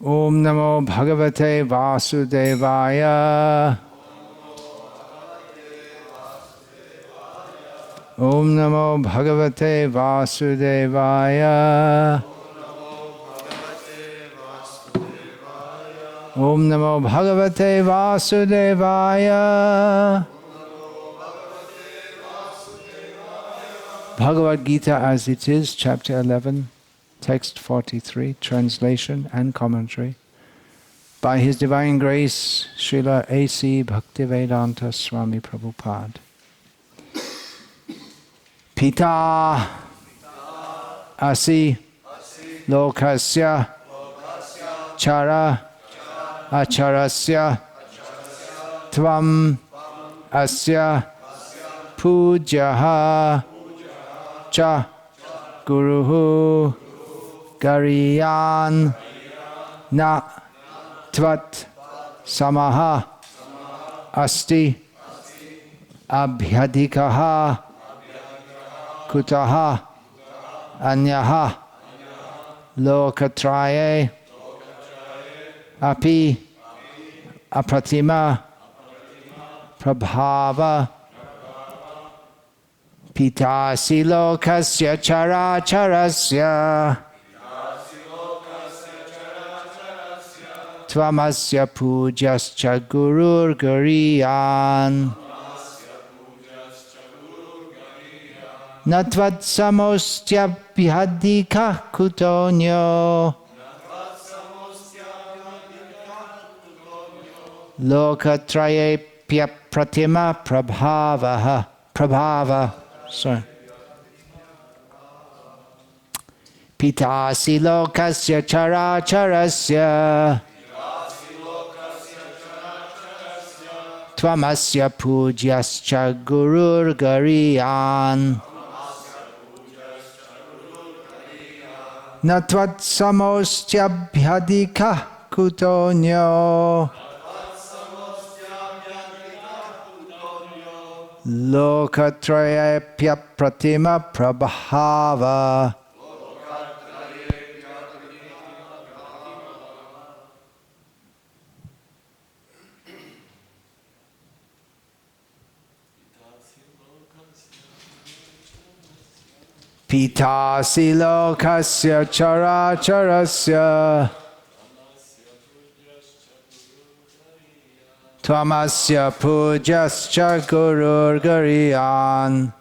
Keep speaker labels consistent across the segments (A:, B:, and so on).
A: Om Namo Bhagavate Vasudevaya. Om Namo Bhagavate Vasudevaya. Om Namo Bhagavate Vasudevaya. Bhagavad-gita as it is, chapter 11, text 43, translation and commentary. By His Divine Grace, Srila A.C. Bhaktivedanta Swami Prabhupada. Pita Asi Lokasya Chara Acharasya Tvam Asya Pujaha Cha Guruhu Gariyan Na Tvat Samaha Asti Abhyadikaha Kutaha Anyaha Lokatraye Api Apratima Prabhava Pitasi Lokasya Characharasya Tvamasya Pujascha Gurur Gariyan Natvat Samostya Bihadika Kutonyo Lokatraye Pya Pratima Prabhava. Sorry. Pitasi Lokasya Characharasya Tvamasya Pujaschya Gurur Gariyan Natvat Samostya Bhyadika Kutonyo Lokatraya Pya Pratima Prabhava. Pitasi Lokasya Characharasya Tvamasya Pujascha Gurur Gariyan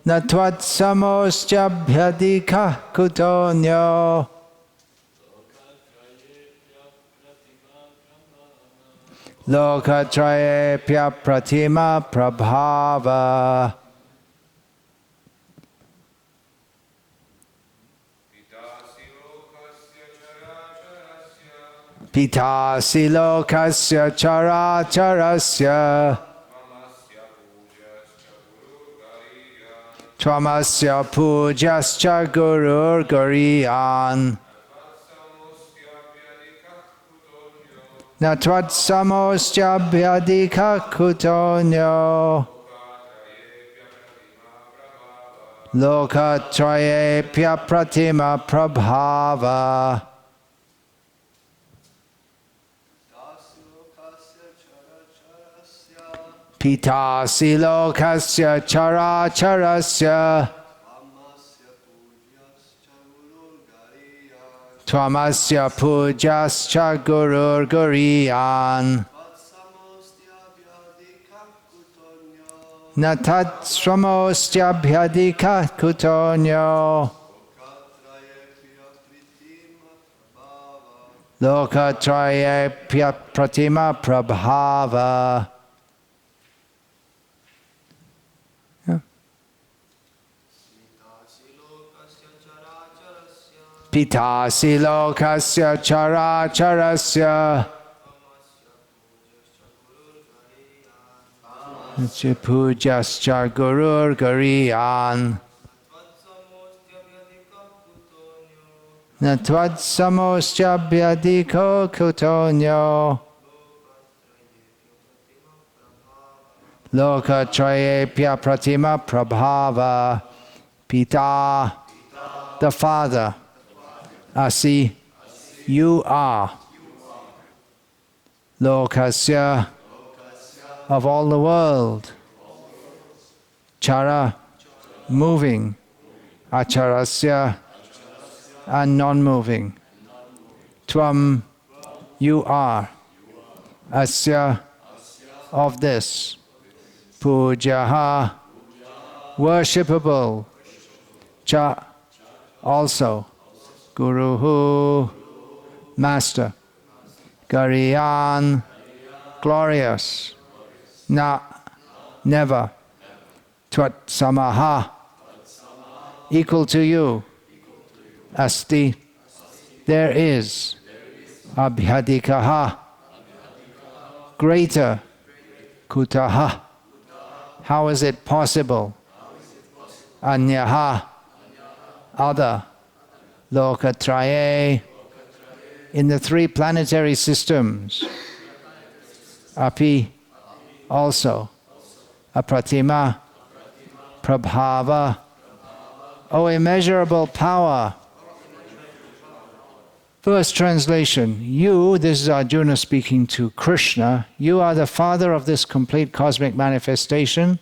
A: Natvat Samostya Bhyadika Kutonyo Lokatraye Pya Pratima Prabhava. Pitasi Lokasya Characharasya Tvamasya Pujascha Gurur Gariyan Natvat Samostya Bhyadika Kutonyo Lokatraye Pya Pratima Prabhava. Pitasi Lokasya Characharasya Tvamasya Pujascha Gurur Gariyan Natat Samostya Bhyadika Kutonyo Lokatraye Pya Pratima Prabhava. Pitasi Lokasya Characharasya Pujascha Gurur Gariyan Natvat Samostya Bhyadika Kutonyo Lokatraye Pya Pratima Prabhava. Pita the Father. Asi, you are. Lokasya, of all the world. Chara, moving. Acharasya, and non-moving. Tvam, you are. Asya, of this. Pujaha, worshipable. Cha, also. Guruhu, master. Gariyan, glorious. Na, never. Tvat samaha, equal to you. Asti, there is. Abhyadikaha, greater. Kutaha, how is it possible? Anyaha, other. Lokatraye, in the three planetary systems. Api, also. Apratima, prabhava, O immeasurable power. First translation, you, this is Arjuna speaking to Krishna, you are the father of this complete cosmic manifestation,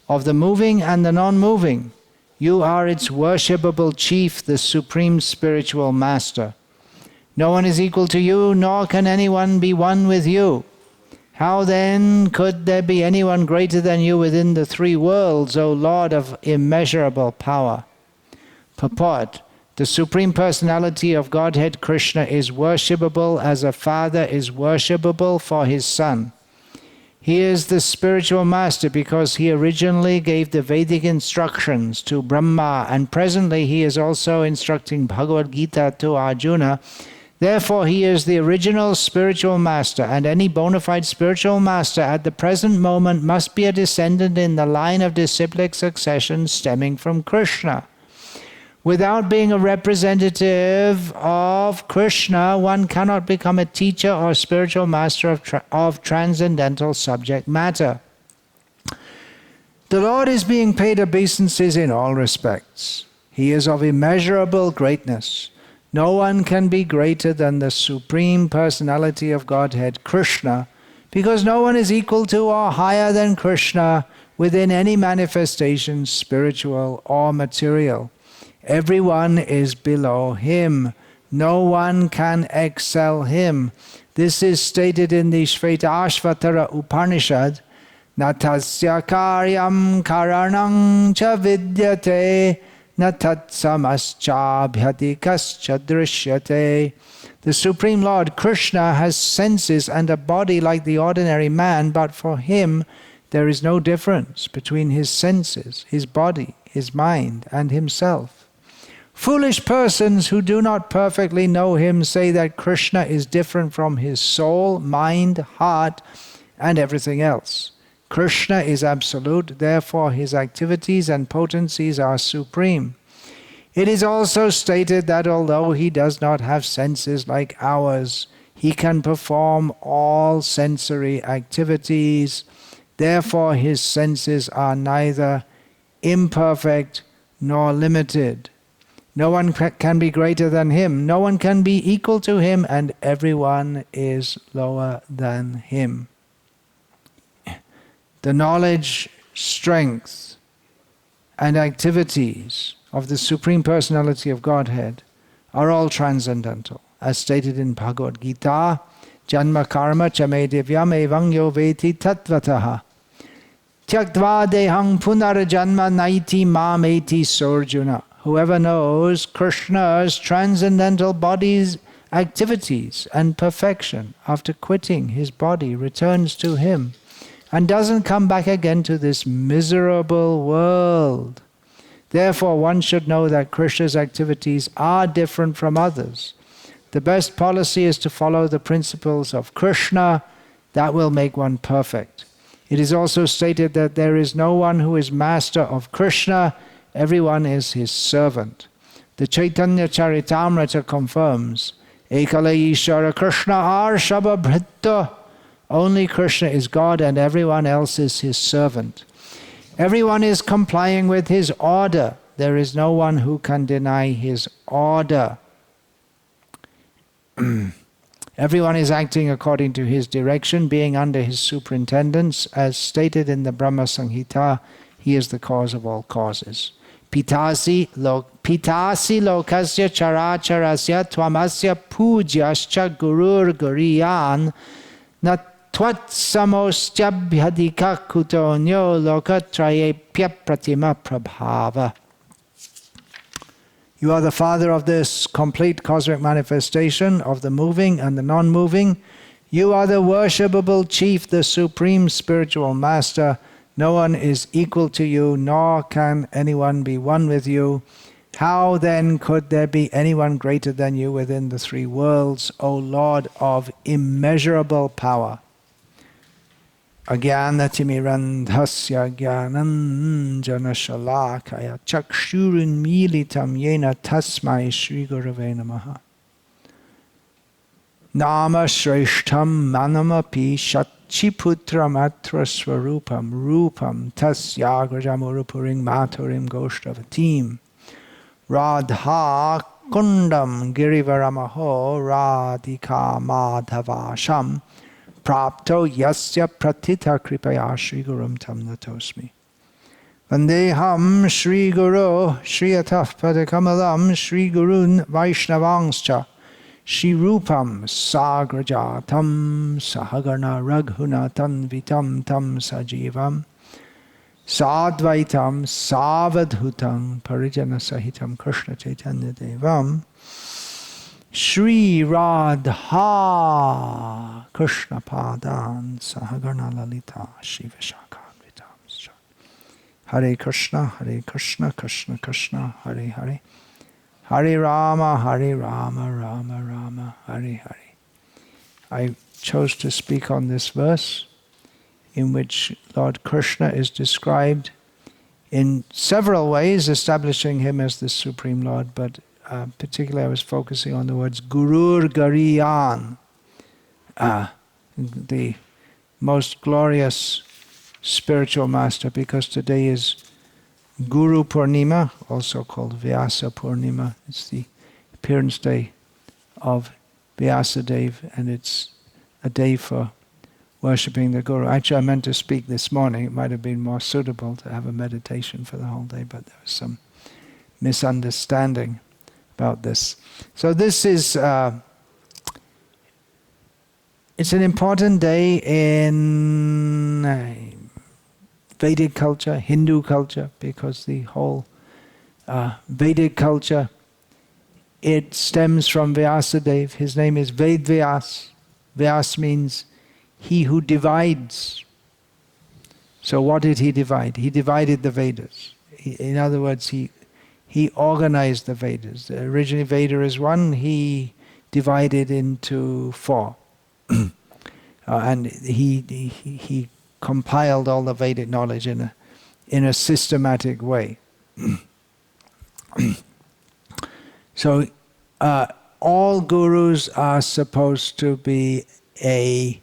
A: of the moving and the non-moving. You are its worshipable chief, the supreme spiritual master. No one is equal to you, nor can anyone be one with you. How then could there be anyone greater than you within the three worlds, O Lord of immeasurable power? Purport. The Supreme Personality of Godhead Krishna is worshipable as a father is worshipable for his son. He is the spiritual master because he originally gave the Vedic instructions to Brahma, and presently he is also instructing Bhagavad-gita to Arjuna. Therefore he is the original spiritual master, and any bona fide spiritual master at the present moment must be a descendant in the line of disciplic succession stemming from Krishna. Without being a representative of Krishna, one cannot become a teacher or spiritual master of transcendental subject matter. The Lord is being paid obeisances in all respects. He is of immeasurable greatness. No one can be greater than the Supreme Personality of Godhead, Krishna, because no one is equal to or higher than Krishna within any manifestation, spiritual or material. Everyone is below him. No one can excel him. This is stated in the Shvetashvatara Upanishad. Natasya karyam karanam cha vidyate natatsamascha bhyadikascha drishyate. The Supreme Lord Krishna has senses and a body like the ordinary man, but for him there is no difference between his senses, his body, his mind, and himself. Foolish persons who do not perfectly know him say that Krishna is different from his soul, mind, heart, and everything else. Krishna is absolute, therefore his activities and potencies are supreme. It is also stated that although he does not have senses like ours, he can perform all sensory activities. Therefore his senses are neither imperfect nor limited. No one can be greater than him, no one can be equal to him, and everyone is lower than him. The knowledge, strength, and activities of the Supreme Personality of Godhead are all transcendental. As stated in Bhagavad-gita, Janma karma chame divyam evang yo veti tatvataha. Tyaktva dehang punarajanma naiti mam eti sorjuna. Whoever knows Krishna's transcendental body's activities and perfection after quitting his body returns to him and doesn't come back again to this miserable world. Therefore, one should know that Krishna's activities are different from others. The best policy is to follow the principles of Krishna. That will make one perfect. It is also stated that there is no one who is master of Krishna. Everyone is his servant. The Chaitanya Charitamrita confirms, Ekala Ishara Krishna Arshava Bhritta. Only Krishna is God and everyone else is his servant. Everyone is complying with his order. There is no one who can deny his order. Everyone is acting according to his direction, being under his superintendence. As stated in the Brahma Samhita, he is the cause of all causes. Pitasi lokasya characharasya tvamasya pujaschya gurur guriyan na tvat samostyabyadika kutonyo lokatrayepya pratima prabhava. You are the Father of this complete cosmic manifestation of the moving and the non-moving. You are the worshipable Chief, the Supreme Spiritual Master. No one is equal to you, nor can anyone be one with you. How then could there be anyone greater than you within the three worlds, O Lord of immeasurable power? Agyanatimirandhasya gyananjana shalakaya chakshurun militam yena tasmai Shri Gurave Namaha. Nama shreshtham manamapi shatchiputram atra swarupam rupam tasyagrajamurupuring maturim goshtavatim radha kundam girivaramaho radhika madhavasham prapto yasya pratita kripaya Shri Gurum tam natosmi. Vandeham Shri Guru Shriyataf padakamalam Shri Gurun Vaishnavangscha Shri Rupam Sagrajatam Sahagarna Raghunatam Vitam Tam Sajivam Sadvaitam Savadhutam Parijana Sahitam Krishna Chaitanya Devam Shri Radha Krishna Padan Sahagarna Lalita Shiva Shakan Vitam. Hare Krishna, Krishna Krishna, Hare Hare. Hare Rama, Rama Rama, Hare Hare. I chose to speak on this verse in which Lord Krishna is described in several ways, establishing him as the Supreme Lord, but particularly I was focusing on the words Gurur Gariyan, the most glorious spiritual master, because today is Guru Purnima, also called Vyasa Purnima. It's the appearance day of Vyasadeva, and it's a day for worshipping the Guru. Actually, I meant to speak this morning. It might have been more suitable to have a meditation for the whole day, but there was some misunderstanding about this. So this is, it's an important day in Vedic culture, Hindu culture, because the whole Vedic culture, it stems from Vyasadeva. His name is Vedvyas. Vyas means he who divides. So what did he divide? He divided the Vedas. In other words, he organized the Vedas. Originally Veda is one, he divided into four. And he compiled all the Vedic knowledge in a systematic way. So all gurus are supposed to be a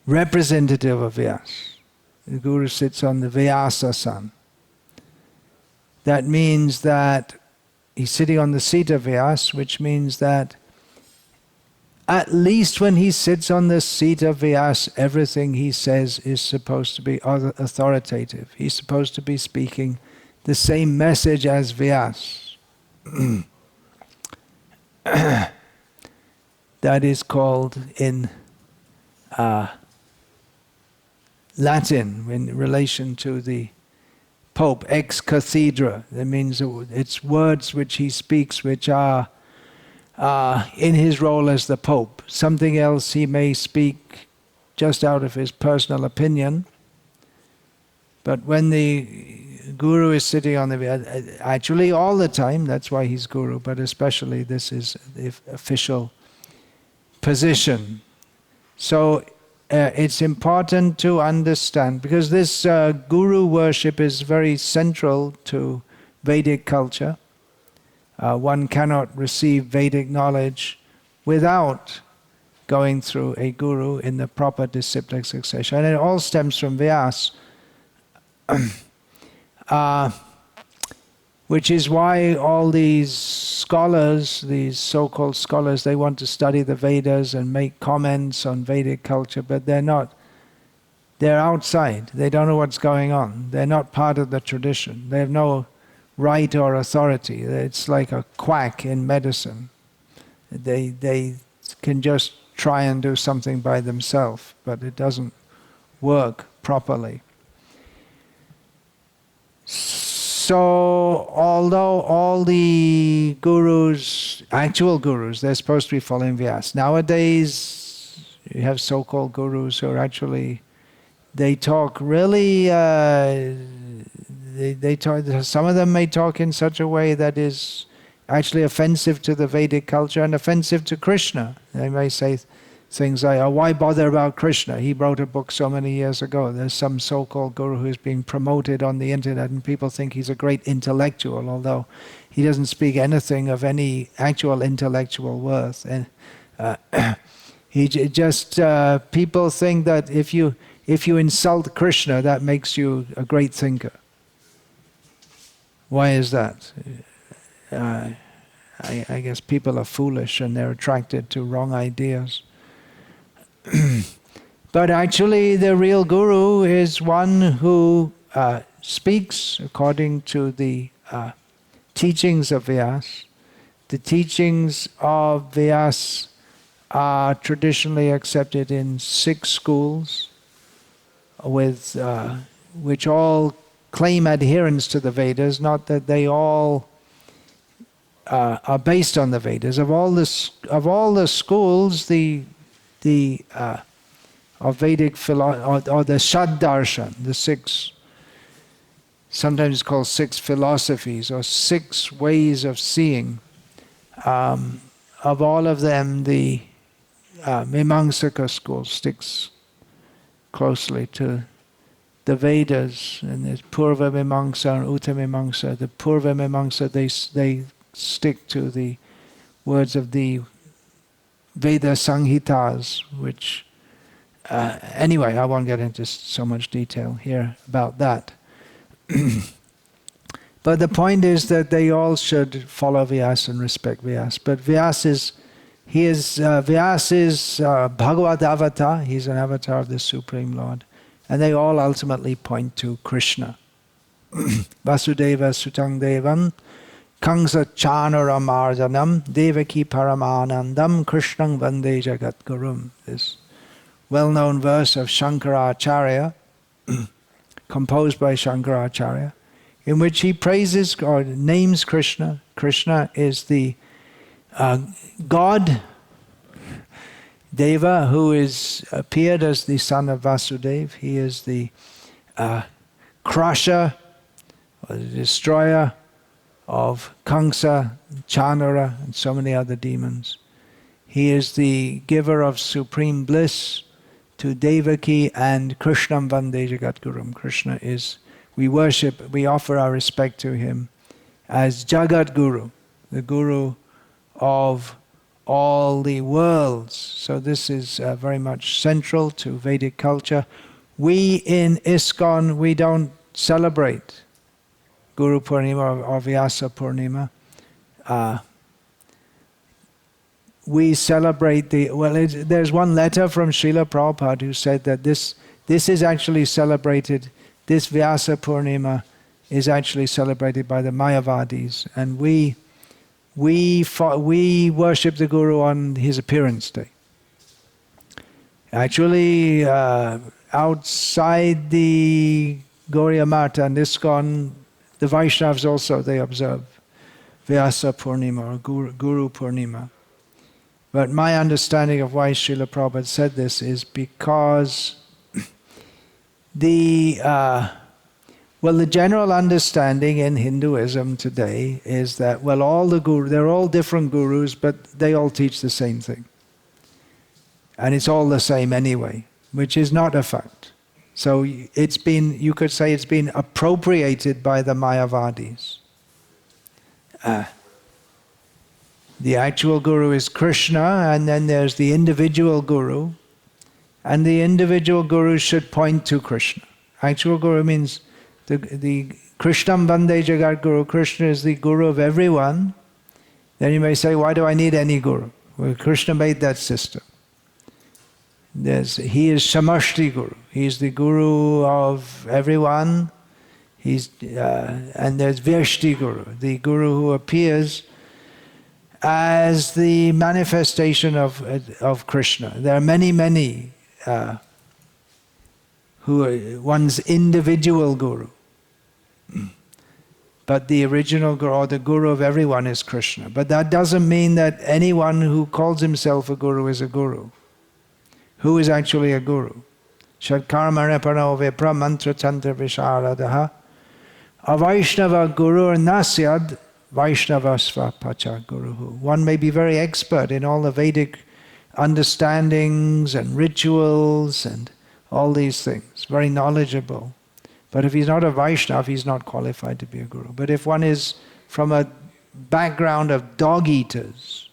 A: representative of Vyas. The guru sits on the Vyasa-san. That means that he's sitting on the seat of Vyas, which means that at least when he sits on the seat of Vyas, everything he says is supposed to be authoritative. He's supposed to be speaking the same message as Vyas. That is called in Latin, in relation to the Pope, ex cathedra. That means it's words which he speaks which are in his role as the Pope. Something else he may speak just out of his personal opinion. But when the Guru is sitting on the... Actually all the time, that's why he's Guru, but especially this is the official position. So it's important to understand, because this Guru worship is very central to Vedic culture. One cannot receive Vedic knowledge without going through a Guru in the proper disciplic succession. And it all stems from Vyas. which is why all these scholars, these so-called scholars, they want to study the Vedas and make comments on Vedic culture, but they're not. They're outside. They don't know what's going on. They're not part of the tradition. They have no right or authority. It's like a quack in medicine. They can just try and do something by themselves, but it doesn't work properly. So, although all the gurus, actual gurus, they're supposed to be following Vyasa. Nowadays, you have so-called gurus who are actually, they talk really, they talk, some of them may talk in such a way that is actually offensive to the Vedic culture and offensive to Krishna. They may say things like, oh, why bother about Krishna? He wrote a book so many years ago. There's some so-called guru who's being promoted on the internet and people think he's a great intellectual, although he doesn't speak anything of any actual intellectual worth. And people think that if you insult Krishna, that makes you a great thinker. Why is that? I guess people are foolish and they're attracted to wrong ideas. But actually the real guru is one who speaks according to the teachings of Vyasa. The teachings of Vyasa are traditionally accepted in 6 schools, with which all claim adherence to the Vedas, not that they all are based on the Vedas. Of all the schools, of Vedic philosophy, or the Shaddarshan, the 6, sometimes called 6 philosophies or 6 ways of seeing. Of all of them, the Mimamsaka school sticks closely to the Vedas, and there's Purva Mimamsa and Uttara Mimamsa. The Purva Mimamsa, they stick to the words of the Veda Samhitas, which, anyway, I won't get into so much detail here about that. But the point is that they all should follow Vyasa and respect Vyasa. But Vyasa is Bhagavad-avatar, he's an avatar of the Supreme Lord. And they all ultimately point to Krishna. Vasudeva Sutang Devam, Kamsa Chanara Marjanam, Devaki Paramanandam, Krishnang Vande Jagat Gurum. This well-known verse of Shankaracharya, composed by Shankaracharya, in which he praises or names Krishna. Krishna is the God, Deva, who appeared as the son of Vasudeva. He is the crusher, or the destroyer of Kamsa, Chanara, and so many other demons. He is the giver of supreme bliss to Devaki and Krishnam Vande Jagat Gurum. Krishna is, we offer our respect to him as Jagat Guru, the Guru of all the worlds. So this is very much central to Vedic culture. We in ISKCON, we don't celebrate Guru Purnima or Vyasa Purnima. We celebrate there's one letter from Srila Prabhupada who said that this is actually celebrated, this Vyasa Purnima is actually celebrated by the Mayavadis, and we worship the Guru on his appearance day. Actually, outside the Gauriya Mata and ISKCON, the Vaishnavas also, they observe Vyasa Purnima or Guru Purnima. But my understanding of why Srila Prabhupada said this is because the general understanding in Hinduism today is that, all the gurus, they're all different gurus, but they all teach the same thing. And it's all the same anyway, which is not a fact. So you could say it's been appropriated by the Mayavadis. The actual guru is Krishna, and then there's the individual guru, and the individual guru should point to Krishna. Actual guru means the Krishnam Vande Jagat Guru, Krishna is the guru of everyone, then you may say, why do I need any guru? Well, Krishna made that system. He is Samashti Guru. He's the guru of everyone. And there's Vyashti Guru, the guru who appears as the manifestation of Krishna. There are many who are one's individual guru. But the original guru, or the guru of everyone, is Krishna. But that doesn't mean that anyone who calls himself a guru is a guru. Who is actually a guru? Shadkarma repano vipra mantra tantra visharadaha avaishnava guru nasyad vaishnavasva pacha guruhu. One may be very expert in all the Vedic understandings and rituals and all these things, very knowledgeable. But if he's not a Vaishnava, he's not qualified to be a guru. But if one is from a background of dog eaters,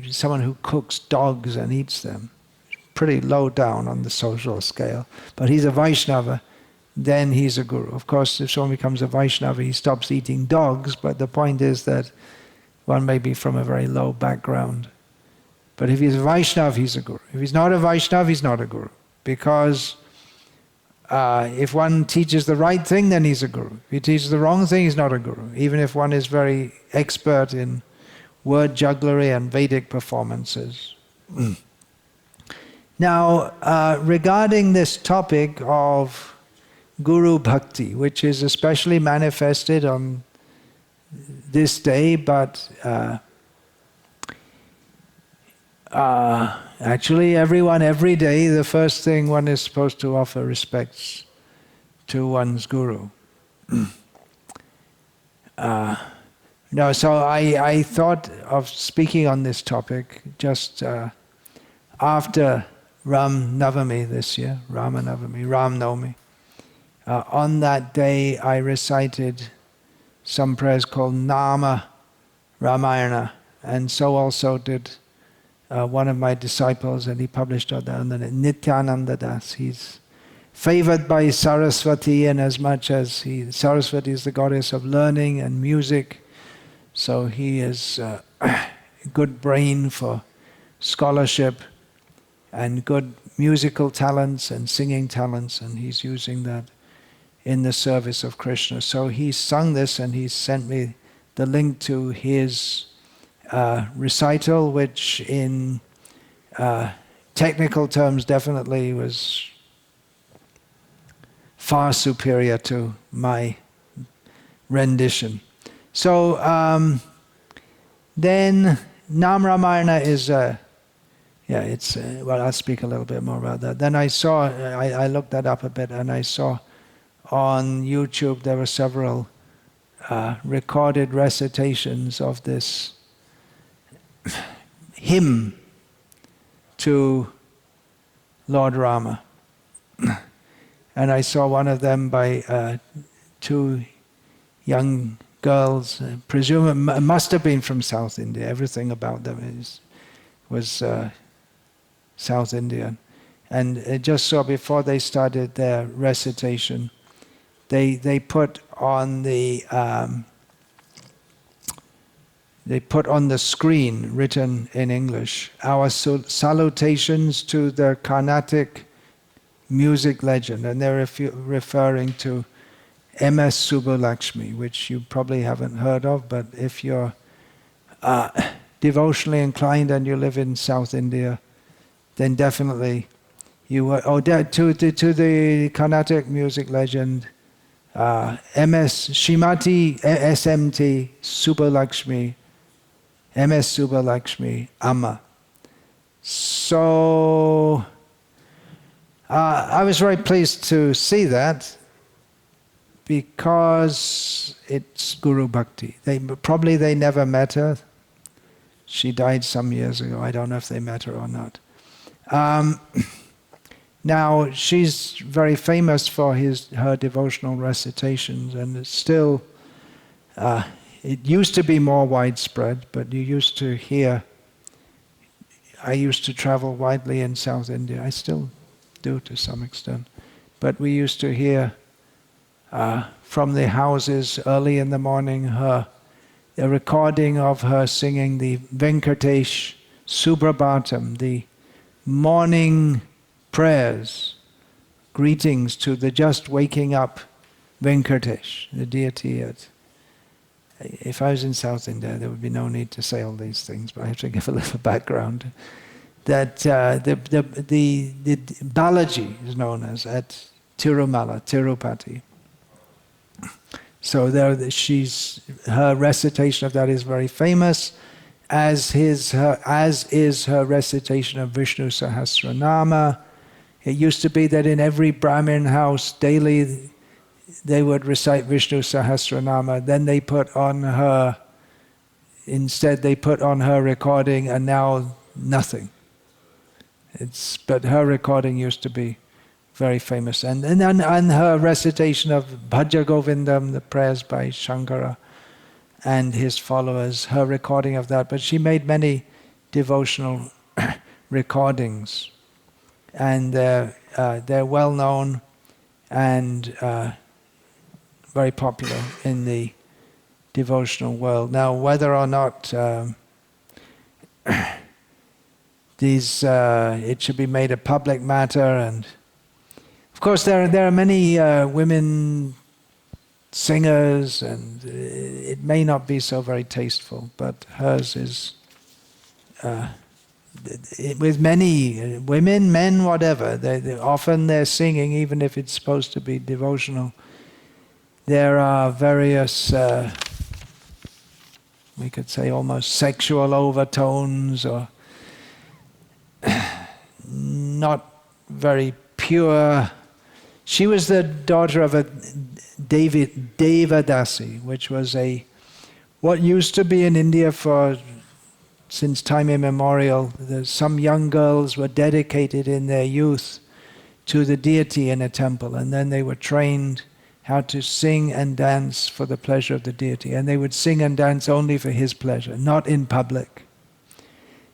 A: someone who cooks dogs and eats them, pretty low down on the social scale, but he's a Vaishnava, then he's a guru. Of course, if someone becomes a Vaishnava, he stops eating dogs, but the point is that one may be from a very low background. But if he's a Vaishnava, he's a guru. If he's not a Vaishnava, he's not a guru. Because if one teaches the right thing, then he's a guru. If he teaches the wrong thing, he's not a guru. Even if one is very expert in word jugglery and Vedic performances. Now, regarding this topic of Guru Bhakti, which is especially manifested on this day, but actually everyone, every day, the first thing one is supposed to offer respects to one's guru. So I thought of speaking on this topic just after Ram Navami this year, Ram Navami. On that day I recited some prayers called Nama Ramayana, and so also did one of my disciples, and he published on that, Nityananda Das. He's favored by Saraswati, in as much as Saraswati is the goddess of learning and music, so he is a good brain for scholarship and good musical talents and singing talents, and he's using that in the service of Krishna. So he sung this, and he sent me the link to his recital, which in technical terms definitely was far superior to my rendition. So then Nam Ramayana is well, I'll speak a little bit more about that. Then I looked that up a bit, and I saw on YouTube there were several recorded recitations of this hymn to Lord Rama. And I saw one of them by two young girls, presumably must have been from South India. Everything about them was South Indian. And just so before they started their recitation, they put on the screen, written in English, our salutations to the Carnatic music legend, and they're referring to M.S. Subbulakshmi, which you probably haven't heard of, but if you're devotionally inclined and you live in South India, then definitely you were, to the Carnatic music legend, M.S. Shrimati S.M.T. Subbulakshmi, M.S. Subbulakshmi Amma. So I was very pleased to see that, because it's Guru Bhakti. They never met her. She died some years ago. I don't know if they met her or not. Now, she's very famous for her devotional recitations, and it's still, it used to be more widespread, but you used to hear, I used to travel widely in South India. I still do to some extent. But we used to hear from the houses early in the morning, a recording of her singing the Venkatesh Suprabhatam, the morning prayers, greetings to the just waking up Venkatesh, the deity. If I was in South India, there would be no need to say all these things, but I have to give a little background. That the Balaji is known as at Tirumala, Tirupati. So her recitation of that is very famous, as is her recitation of Vishnu Sahasranama. It used to be that in every Brahmin house daily they would recite Vishnu Sahasranama. Then they put on her recording, and now nothing. But her recording used to be very famous. And her recitation of Bhaja Govindam, the prayers by Shankara and his followers, her recording of that. But she made many devotional recordings. And they're well known and very popular in the devotional world. Now, whether or not it should be made a public matter, and of course there are many women singers, and it may not be so very tasteful, but hers is with many women, men, whatever. Often they're singing, even if it's supposed to be devotional. There are various, we could say almost sexual overtones, or not very pure. She was the daughter of a Devadasi, which was what used to be in India since time immemorial. Some young girls were dedicated in their youth to the deity in a temple, and then they were trained how to sing and dance for the pleasure of the deity. And they would sing and dance only for his pleasure, not in public.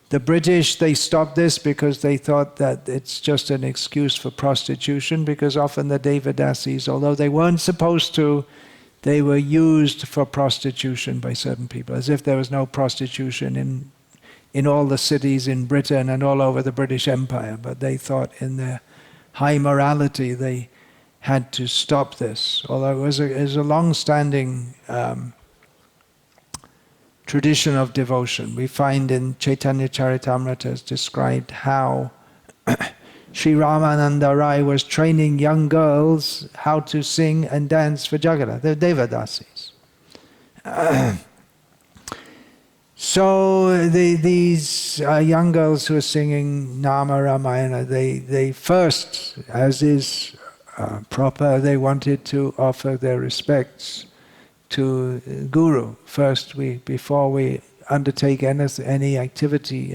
A: The British, they stopped this because they thought that it's just an excuse for prostitution, because often the Devadasis, although they weren't supposed to, they were used for prostitution by certain people, as if there was no prostitution in all the cities in Britain and all over the British Empire. But they thought in their high morality they had to stop this, although it was a long-standing tradition of devotion. We find in Chaitanya Charitamrita is described how Sri Ramananda Rai was training young girls how to sing and dance for Jagannath, the Devadasis. So these young girls who are singing Nama Ramayana, they first, as is proper, they wanted to offer their respects to Guru. First, before we undertake any activity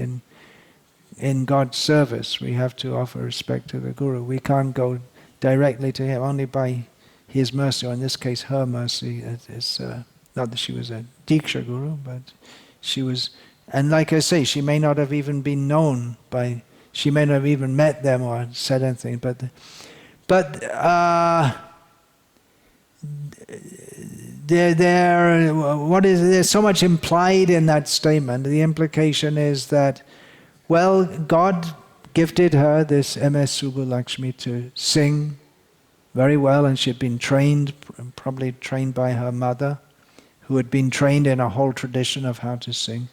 A: in God's service, we have to offer respect to the Guru. We can't go directly to him, only by his mercy, or in this case her mercy. It's not that she was a Diksha Guru, but she was, and like I say, she may not have even been known she may not have even met them or said anything, but there's so much implied in that statement. The implication is that, well, God gifted her, this MS Subbulakshmi, to sing very well, and she had been trained, probably trained by her mother, who had been trained in a whole tradition of how to sing.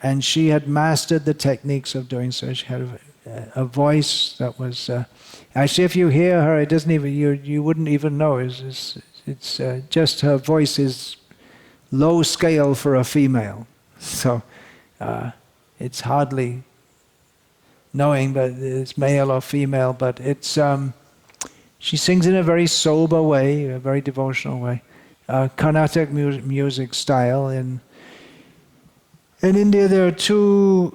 A: And she had mastered the techniques of doing so. She had a voice that was... actually, if you hear her, it doesn't even... You wouldn't even know. It's just her voice is low scale for a female. So it's hardly knowing that it's male or female, but it's... she sings in a very sober way, a very devotional way. Carnatic music style. In India, there are two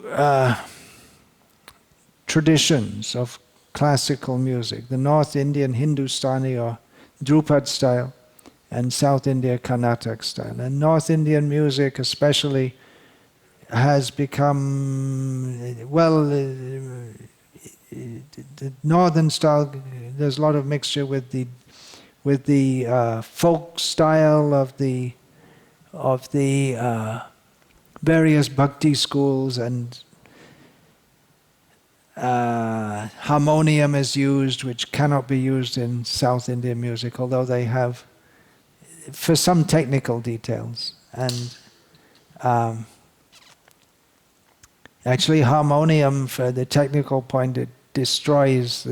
A: traditions of classical music: the North Indian Hindustani or Drupad style, and South India Carnatic style. And North Indian music especially has become, well, the northern style, there's a lot of mixture with the folk style of the various bhakti schools, and harmonium is used, which cannot be used in South Indian music, although they have for some technical details. And actually harmonium, for the technical point, it destroys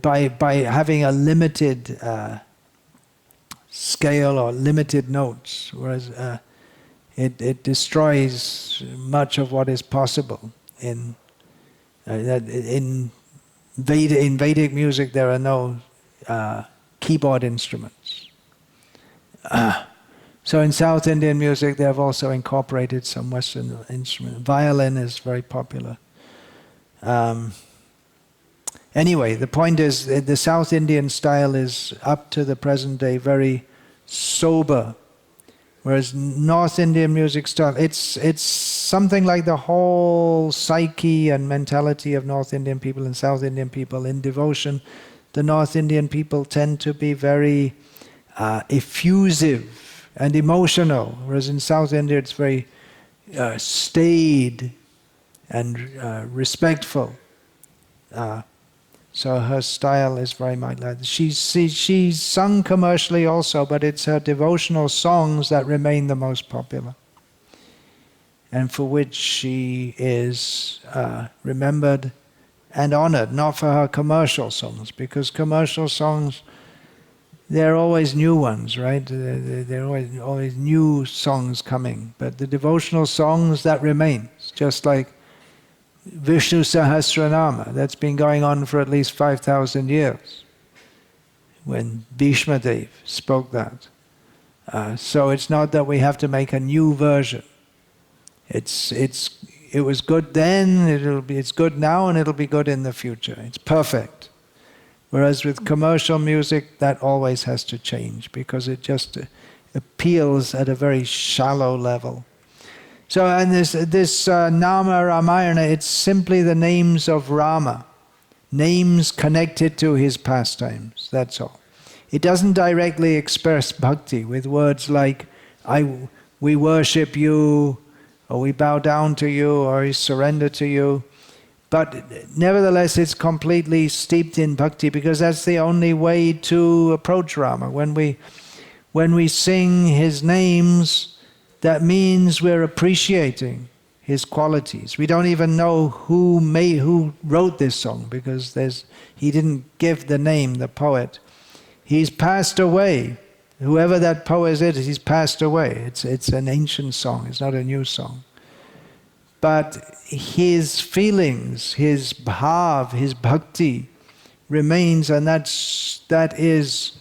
A: by having a limited scale or limited notes, whereas it destroys much of what is possible. In Vedic music there are no keyboard instruments. So in South Indian music they have also incorporated some Western instruments. Violin is very popular. Anyway, the point is the South Indian style is up to the present day very sober, whereas North Indian music style, it's something like the whole psyche and mentality of North Indian people and South Indian people in devotion. The North Indian people tend to be very effusive and emotional, whereas in South India it's very staid and respectful. So her style is very much like that. She's sung commercially also, but it's her devotional songs that remain the most popular, and for which she is remembered and honored, not for her commercial songs, because commercial songs, there are always new ones, right? There are always new songs coming, but the devotional songs, that remains, just like Vishnu Sahasranama, that's been going on for at least 5,000 years, when Bhishma Dev spoke that. So it's not that we have to make a new version. It was good then, it's good now, and it'll be good in the future. It's perfect. Whereas with commercial music, that always has to change, because it just appeals at a very shallow level. So, and this Nama Ramayana, it's simply the names of Rama, names connected to his pastimes, that's all. It doesn't directly express bhakti with words like, we worship you, or we bow down to you, or we surrender to you. But nevertheless, it's completely steeped in bhakti, because that's the only way to approach Rama. When we sing his names, that means we're appreciating his qualities. We don't even know who wrote this song, because he didn't give the name, the poet. He's passed away. Whoever that poet is, he's passed away. It's an ancient song, it's not a new song. But his feelings, his bhav, his bhakti remains, and that is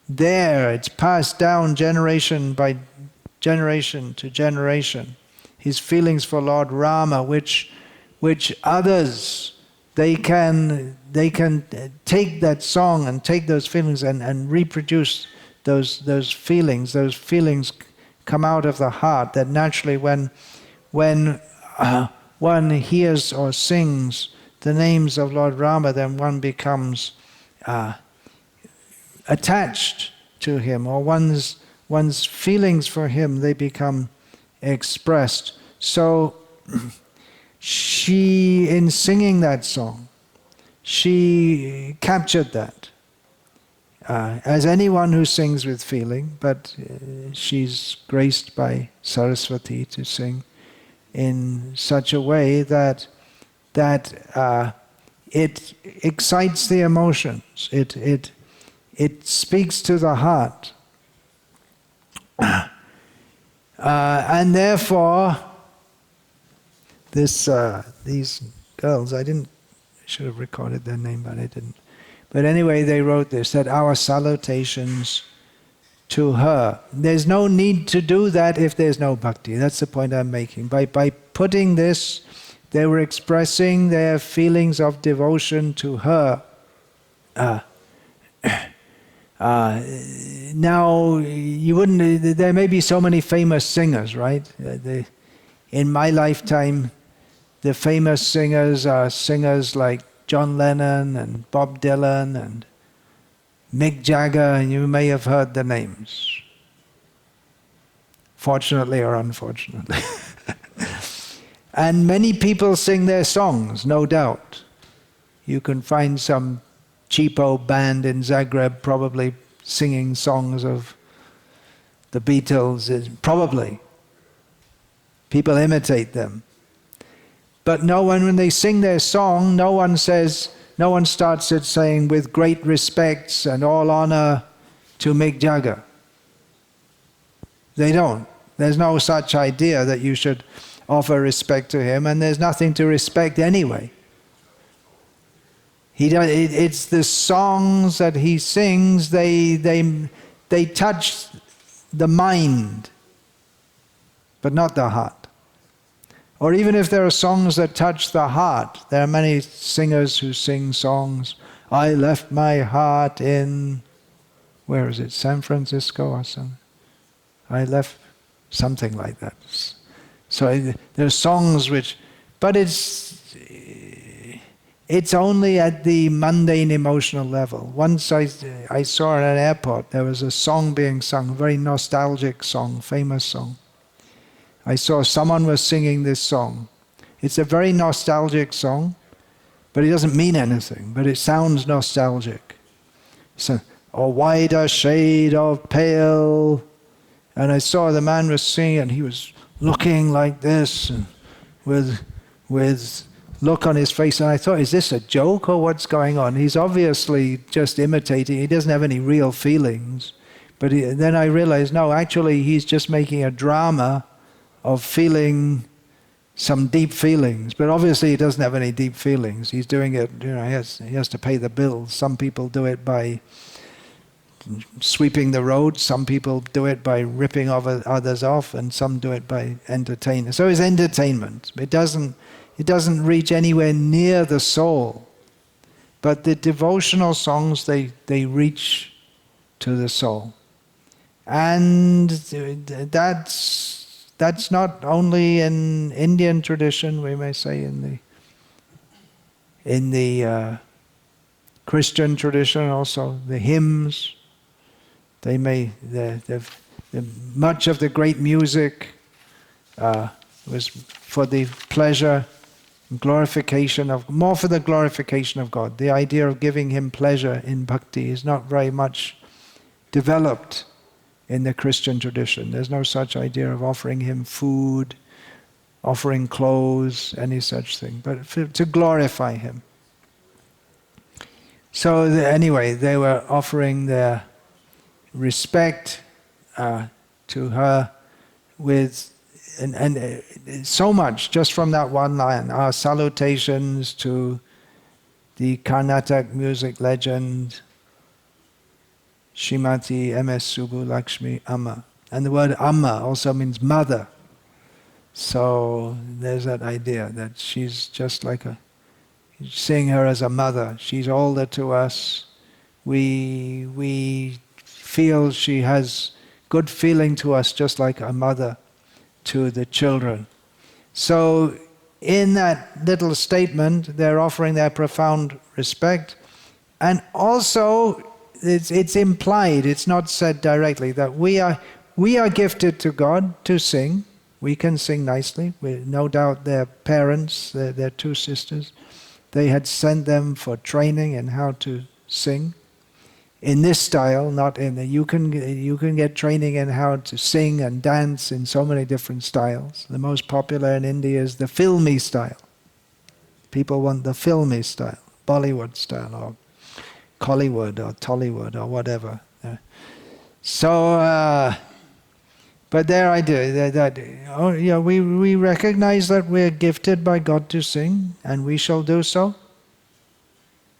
A: there. It's passed down generation by generation to generation. His feelings for Lord Rama, which others, they can take that song and take those feelings and reproduce those feelings. Those feelings come out of the heart, that naturally when one hears or sings the names of Lord Rama, then one becomes attached to him, or one's feelings for him, they become expressed. So she, in singing that song, she captured that. As anyone who sings with feeling, but she's graced by Saraswati to sing in such a way that it excites the emotions. It speaks to the heart. And therefore, these girls, I should have recorded their name, but I didn't. But anyway, they wrote this, that our salutations to her. There's no need to do that if there's no bhakti. That's the point I'm making. By putting this, they were expressing their feelings of devotion to her. Now, you wouldn't. There may be so many famous singers, right? In my lifetime, the famous singers are singers like John Lennon and Bob Dylan and Mick Jagger, you may have heard the names. Fortunately or unfortunately. And many people sing their songs, no doubt. You can find some cheapo band in Zagreb probably singing songs of the Beatles, probably. People imitate them. But no one, when they sing their song, no one starts it saying, with great respects and all honor to Mick Jagger. They don't. There's no such idea that you should offer respect to him, and there's nothing to respect anyway. It's the songs that he sings, they touch the mind, but not the heart. Or even if there are songs that touch the heart, there are many singers who sing songs, I left my heart in, where is it, San Francisco or something? I left, something like that. So there are songs which, but it's only at the mundane emotional level. Once I saw at an airport, there was a song being sung, a very nostalgic song, famous song. I saw someone was singing this song. It's a very nostalgic song, but it doesn't mean anything, but it sounds nostalgic. So, a wider shade of pale. And I saw the man was singing, and he was looking like this, and with look on his face, and I thought, is this a joke or what's going on? He's obviously just imitating. He doesn't have any real feelings. But then I realized, no, actually he's just making a drama of feeling some deep feelings. But obviously he doesn't have any deep feelings. He's doing it, he has to pay the bills. Some people do it by sweeping the road, some people do it by ripping others off, and some do it by entertainment. So it's entertainment. It doesn't reach anywhere near the soul. But the devotional songs, they reach to the soul. And that's not only in Indian tradition, we may say in the Christian tradition also, the hymns, much of the great music was for the pleasure and glorification of, more for the glorification of God. The idea of giving him pleasure in bhakti is not very much developed in the Christian tradition. There's no such idea of offering him food, offering clothes, any such thing, but to glorify him. So anyway, they were offering their respect to her with, and so much just from that one line, our salutations to the Karnataka music legend, Srimati M.S. Subbu Lakshmi Amma. And the word Amma also means mother. So there's that idea that she's just like seeing her as a mother. She's older to us. We feel she has good feeling to us, just like a mother to the children. So in that little statement, they're offering their profound respect. And also, it's implied, it's not said directly, that we are gifted to God to sing. We can sing nicely. No doubt their parents, their two sisters, they had sent them for training in how to sing. In this style, not in the, you can get training in how to sing and dance in so many different styles. The most popular in India is the filmy style. People want the filmy style, Bollywood style, or Collywood, or Tollywood, or whatever. So, but their idea that we recognize that we're gifted by God to sing, and we shall do so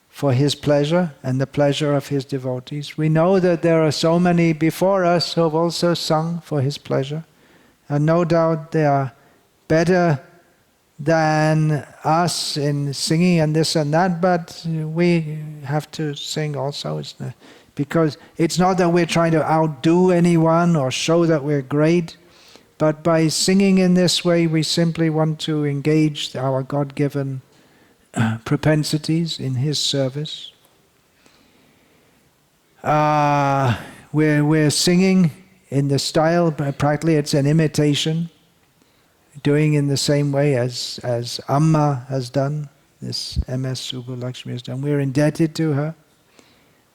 A: for his pleasure and the pleasure of his devotees. We know that there are so many before us who have also sung for his pleasure, and no doubt they are better than us in singing and this and that, but we have to sing also, because it's not that we're trying to outdo anyone or show that we're great, but by singing in this way we simply want to engage our God-given propensities in his service. we're singing in the style, but practically it's an imitation, doing in the same way as Amma has done, this MS Subbu Lakshmi has done. We're indebted to her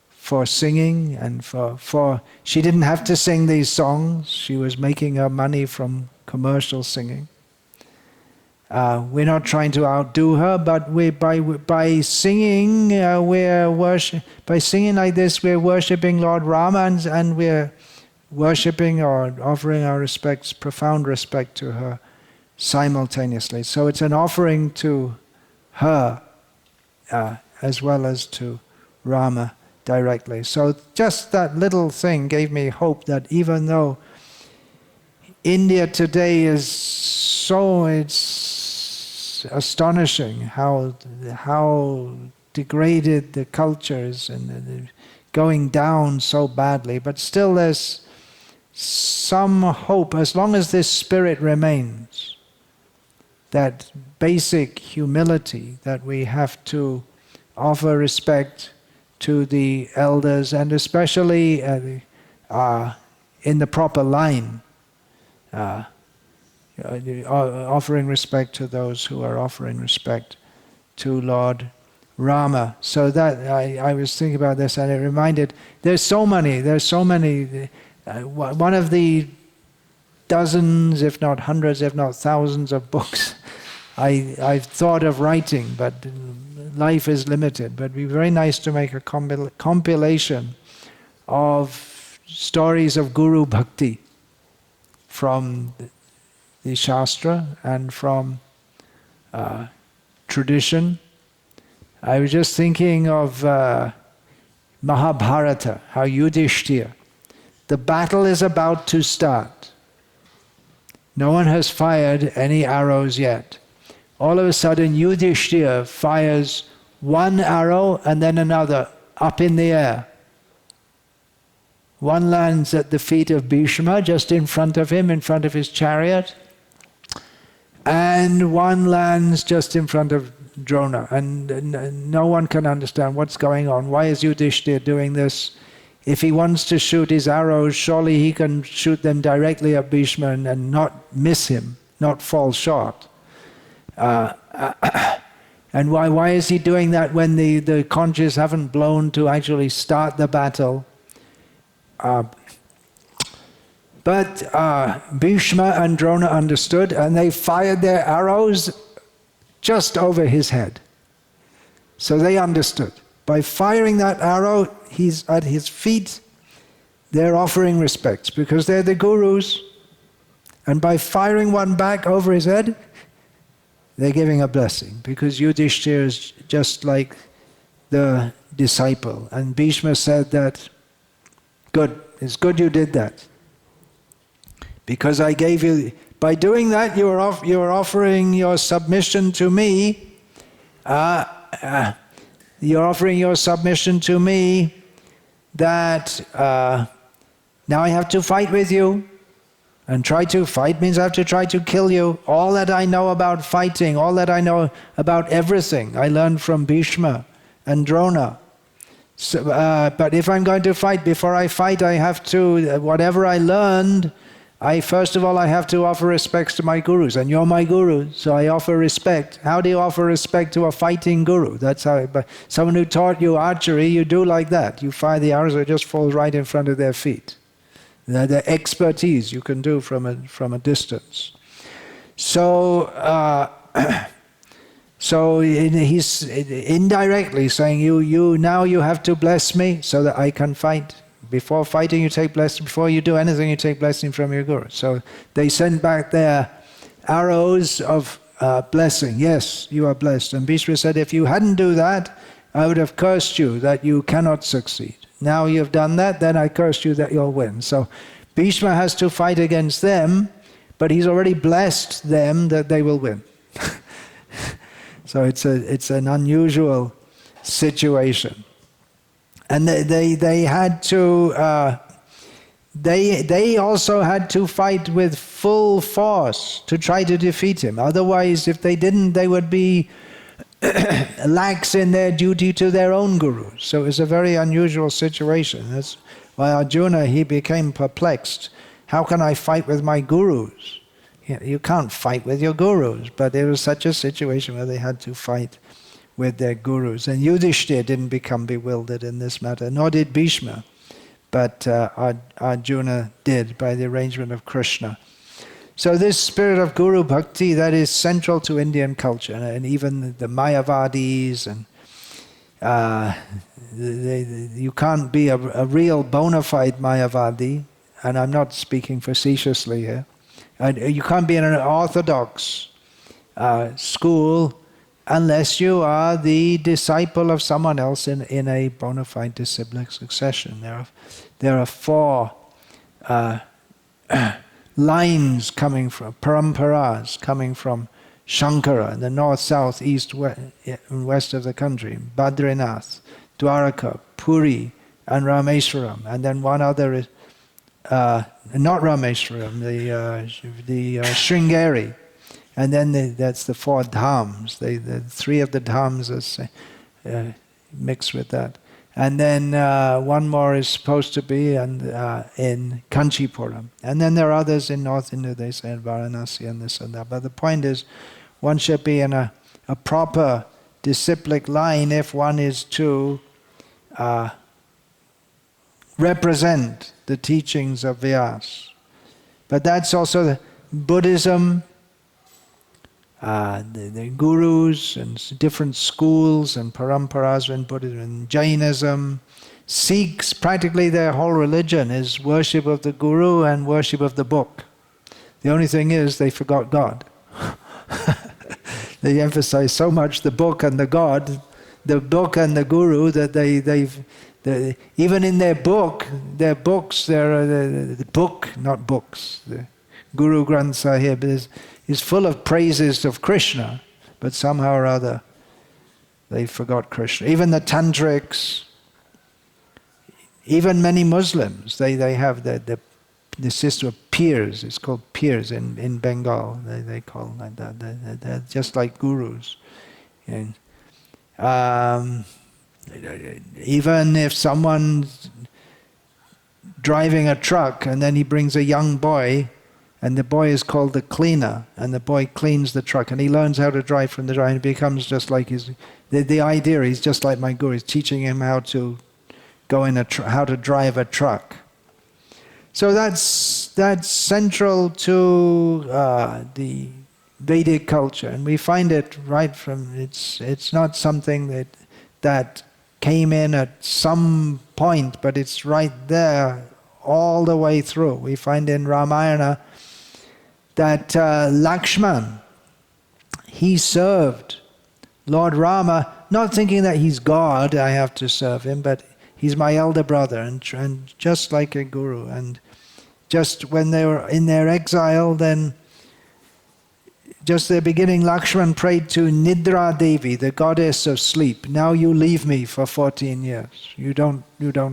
A: for singing and for she didn't have to sing these songs. She was making her money from commercial singing. We're not trying to outdo her, but by singing, by singing like this, we're worshipping Lord Rama, and we're worshipping or offering our respects, profound respect to her simultaneously. So it's an offering to her as well as to Rama directly. So just that little thing gave me hope that even though India today is so, it's astonishing how degraded the culture is and going down so badly, but still there's some hope as long as this spirit remains, that basic humility that we have to offer respect to the elders, and especially in the proper line, offering respect to those who are offering respect to Lord Rama. So that I was thinking about this, and it reminded, there's so many, one of the dozens, if not hundreds, if not thousands of books I've thought of writing, but life is limited. But it'd be very nice to make a compilation of stories of Guru Bhakti from the Shastra and from tradition. I was just thinking of Mahabharata, how Yudhishthira, the battle is about to start. No one has fired any arrows yet. All of a sudden, Yudhishthira fires one arrow and then another up in the air. One lands at the feet of Bhishma, just in front of him, in front of his chariot. And one lands just in front of Drona. And no one can understand what's going on. Why is Yudhishthira doing this? If he wants to shoot his arrows, surely he can shoot them directly at Bhishma and not miss him, not fall short. And why is he doing that when the conches haven't blown to actually start the battle? But Bhishma and Drona understood, and they fired their arrows just over his head. So they understood. By firing that arrow, he's at his feet, they're offering respects because they're the gurus. And by firing one back over his head, they're giving a blessing, because Yudhishthira is just like the disciple. And Bhishma said that, good, it's good you did that. Because I gave you, by doing that, you are offering your submission to me. You're offering your submission to me that now I have to fight with you. And try to fight means I have to try to kill you. All that I know about fighting, all that I know about everything, I learned from Bhishma and Drona. So, but if I'm going to fight, before I fight, I have to, whatever I learned, first of all, I have to offer respects to my gurus. And you're my guru, so I offer respect. How do you offer respect to a fighting guru? That's how, someone who taught you archery, you do like that. You fire the arrows, it just falls right in front of their feet. The expertise you can do from a distance. So, so he's indirectly saying, now you have to bless me so that I can fight. Before fighting, you take blessing. Before you do anything, you take blessing from your guru. So they send back their arrows of blessing. Yes, you are blessed. And Bhishma said, if you hadn't do that, I would have cursed you that you cannot succeed. Now you've done that, then I curse you that you'll win. So Bhishma has to fight against them, but he's already blessed them that they will win. So it's an unusual situation. And they had to, they also had to fight with full force to try to defeat him. Otherwise, if they didn't, they would be lax in their duty to their own gurus. So it's a very unusual situation. That's why Arjuna, he became perplexed. How can I fight with my gurus? You can't fight with your gurus, but there was such a situation where they had to fight with their gurus. And Yudhishthira didn't become bewildered in this matter, nor did Bhishma, but Arjuna did by the arrangement of Krishna. So this spirit of Guru Bhakti, that is central to Indian culture, and even the Mayavadis, and you can't be a real bona fide Mayavadi, and I'm not speaking facetiously here. You can't be in an orthodox school unless you are the disciple of someone else in a bona fide disciplic succession. There are 4 lines coming from, paramparas coming from Shankara in the north, south, east, and west of the country. Badrinath, Dwaraka, Puri, and Rameswaram. And then one other is, not Rameswaram, the Sringeri. And then that's the 4 dhams. The 3 of the dhams are mixed with that. And then one more is supposed to be in Kanchipuram. And then there are others in North India, they say in Varanasi and this and that. But the point is, one should be in a proper disciplic line if one is to represent the teachings of Vyasa. But that's also the Buddhism, the gurus and different schools and paramparas in Buddhism and Jainism. Sikhs, practically their whole religion is worship of the guru and worship of the book. The only thing is they forgot God. They emphasize so much the book and the God, the book and the guru, that even in their books, the book, not books, the Guru Granth Sahib is full of praises of Krishna, but somehow or other they forgot Krishna. Even the tantrics, even many Muslims, they have the system of peers. It's called peers in Bengal. They call it like that. They're just like gurus. And even if someone's driving a truck and then he brings a young boy, and the boy is called the cleaner, and the boy cleans the truck, and he learns how to drive from the driver, and he becomes just like the idea, he's just like my guru, he's teaching him how to go in how to drive a truck. So that's central to the Vedic culture, and we find it right from, it's not something that came in at some point, but it's right there all the way through. We find in Ramayana that Lakshman, he served Lord Rama, not thinking that he's God, I have to serve him, but he's my elder brother, and just like a guru. And just when they were in their exile, then just the beginning, Lakshman prayed to Nidra Devi, the goddess of sleep. Now you leave me for 14 years. You don't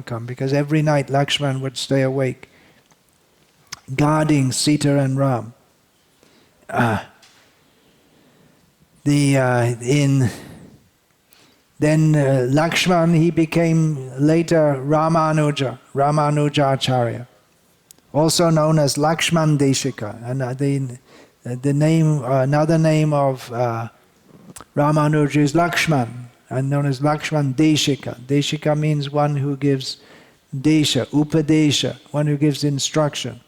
A: come, because every night Lakshman would stay awake, guarding Sita and Ram. Then Lakshman, he became later Ramanujacharya, also known as Lakshman Deshika. And the name, another name of Ramanuja is Lakshman, and known as Lakshman Deshika. Deshika means one who gives desha, upadesha, one who gives instruction.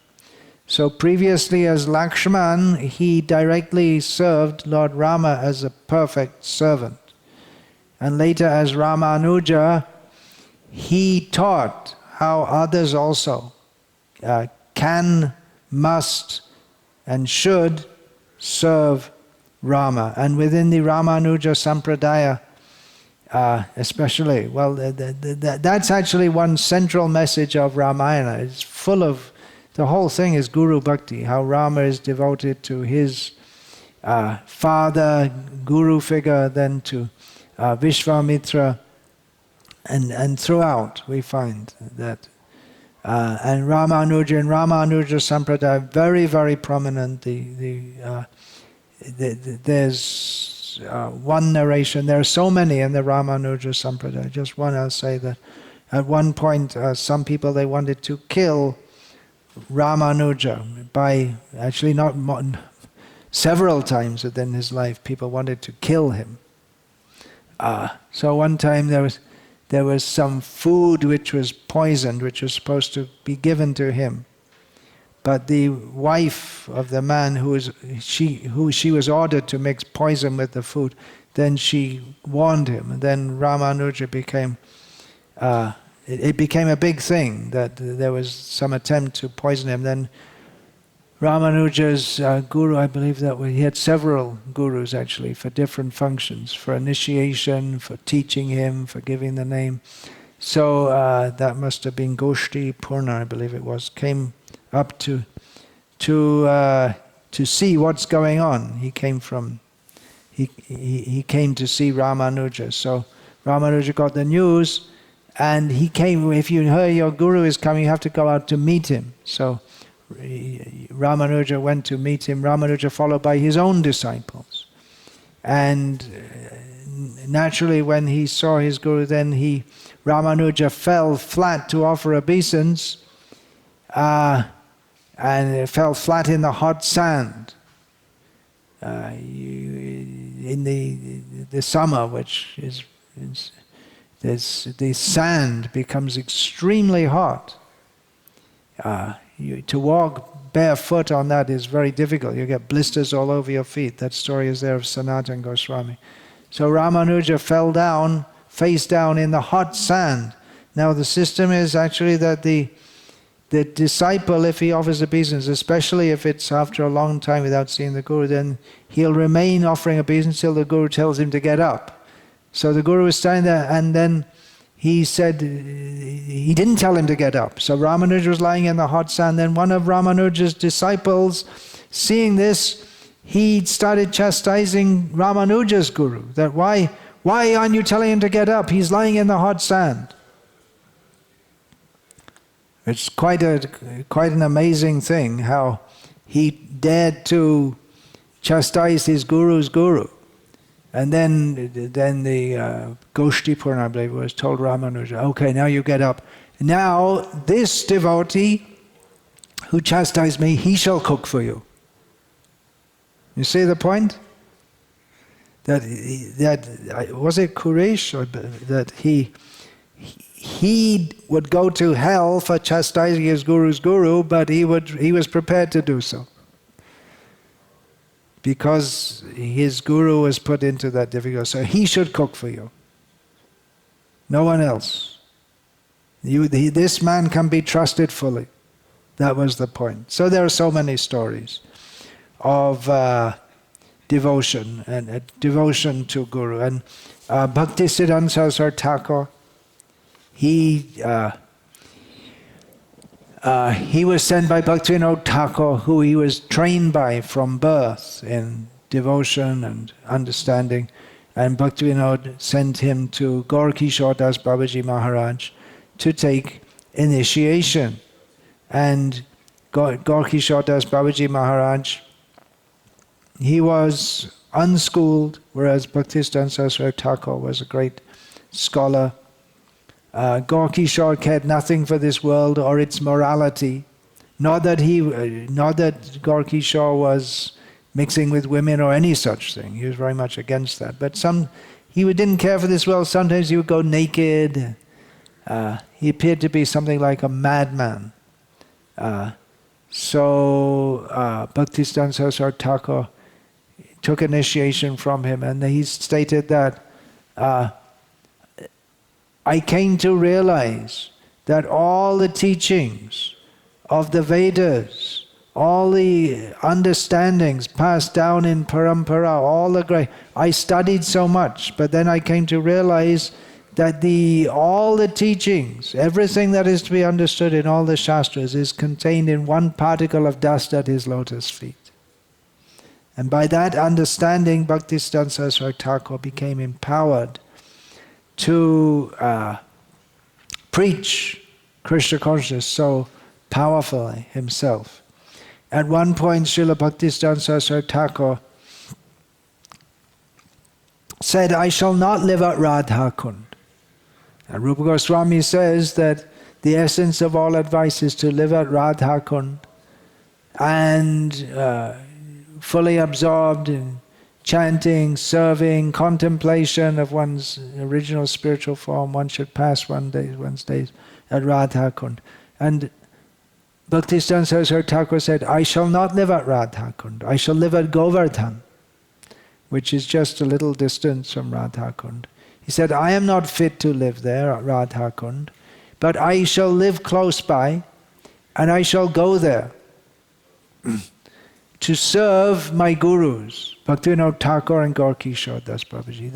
A: So previously as Lakshman, he directly served Lord Rama as a perfect servant. And later as Ramanuja, he taught how others also can, must, and should serve Rama. And within the Ramanuja Sampradaya especially, well, that's actually one central message of Ramayana. It's full of, the whole thing is Guru Bhakti, how Rama is devoted to his father, Guru figure, then to Vishwamitra, and throughout we find that. And Ramanuja and Ramanuja Sampradaya, very, very prominent. There's is one narration. There are so many in the Ramanuja Sampradaya. Just one, I'll say that at one point, some people, they wanted to kill Ramanuja by, actually not several times within his life, people wanted to kill him. So one time there was some food which was poisoned, which was supposed to be given to him. But the wife of the man who she was ordered to mix poison with the food, then she warned him, and then Ramanuja became, it became a big thing that there was some attempt to poison him. Then Ramanuja's guru, I believe that he had several gurus actually for different functions, for initiation, for teaching him, for giving the name. So that must have been Goshti Purna, I believe it was, came up to see what's going on. He came to see Ramanuja. So Ramanuja got the news, and he came. If you heard your guru is coming, you have to go out to meet him. So Ramanuja went to meet him. Ramanuja followed by his own disciples, and naturally, when he saw his guru, then Ramanuja fell flat to offer obeisance, and it fell flat in the hot sand. In the summer, which is the sand becomes extremely hot. To walk barefoot on that is very difficult. You get blisters all over your feet. That story is there of Sanatana Goswami. So Ramanuja fell down, face down in the hot sand. Now the system is actually that the disciple, if he offers obeisance, especially if it's after a long time without seeing the guru, then he'll remain offering obeisance till the guru tells him to get up. So the guru was standing there, and then he said, he didn't tell him to get up. So Ramanuja was lying in the hot sand. Then one of Ramanuja's disciples, seeing this, he started chastising Ramanuja's guru, that why aren't you telling him to get up? He's lying in the hot sand. It's quite an amazing thing how he dared to chastise his guru's guru. And then the Goshti Purna, I believe, was told Ramanuja, okay, now you get up. Now this devotee who chastised me, he shall cook for you. You see the point? That was it Quraysh, or that he would go to hell for chastising his guru's guru, but he was prepared to do so, because his guru was put into that difficulty. So he should cook for you. No one else. This man can be trusted fully. That was the point. So there are so many stories of devotion and devotion to guru. And Bhaktisiddhanta Saraswati Thakur, he was sent by Bhaktivinoda Thakur, who he was trained by from birth in devotion and understanding. And Bhaktivinoda sent him to Gaur-Kishore Das Babaji Maharaj to take initiation. And Gaur-Kishore Das Babaji Maharaj, he was unschooled, whereas Bhaktisiddhanta Saraswati Thakur was a great scholar. Gaur-Kishore cared nothing for this world or its morality. Not that Gaur-Kishore was mixing with women or any such thing. He was very much against that. But he didn't care for this world. Sometimes he would go naked. He appeared to be something like a madman. So Bhaktisiddhanta Saraswati Thakur took initiation from him, and he stated that I came to realize that all the teachings of the Vedas, all the understandings passed down in parampara, all the great, I studied so much, but then I came to realize that all the teachings, everything that is to be understood in all the Shastras is contained in one particle of dust at his lotus feet. And by that understanding, Bhaktisiddhanta Saraswati Thakur became empowered to preach Krishna consciousness so powerfully himself. At one point, Srila Bhaktisiddhanta Saraswati Thakur said, I shall not live at Radha Kund. And Rupa Goswami says that the essence of all advice is to live at Radha Kund and fully absorbed in chanting, serving, contemplation of one's original spiritual form. One should pass one's days at Radha Kund. And Bhaktisiddhanta Saraswati Thakur said, I shall not live at Radha Kund. I shall live at Govardhan, which is just a little distance from Radha Kund. He said, I am not fit to live there at Radha Kund, but I shall live close by, and I shall go there to serve my gurus, Bhaktivinoda Thakur and Gaur Kishore Das Babaji.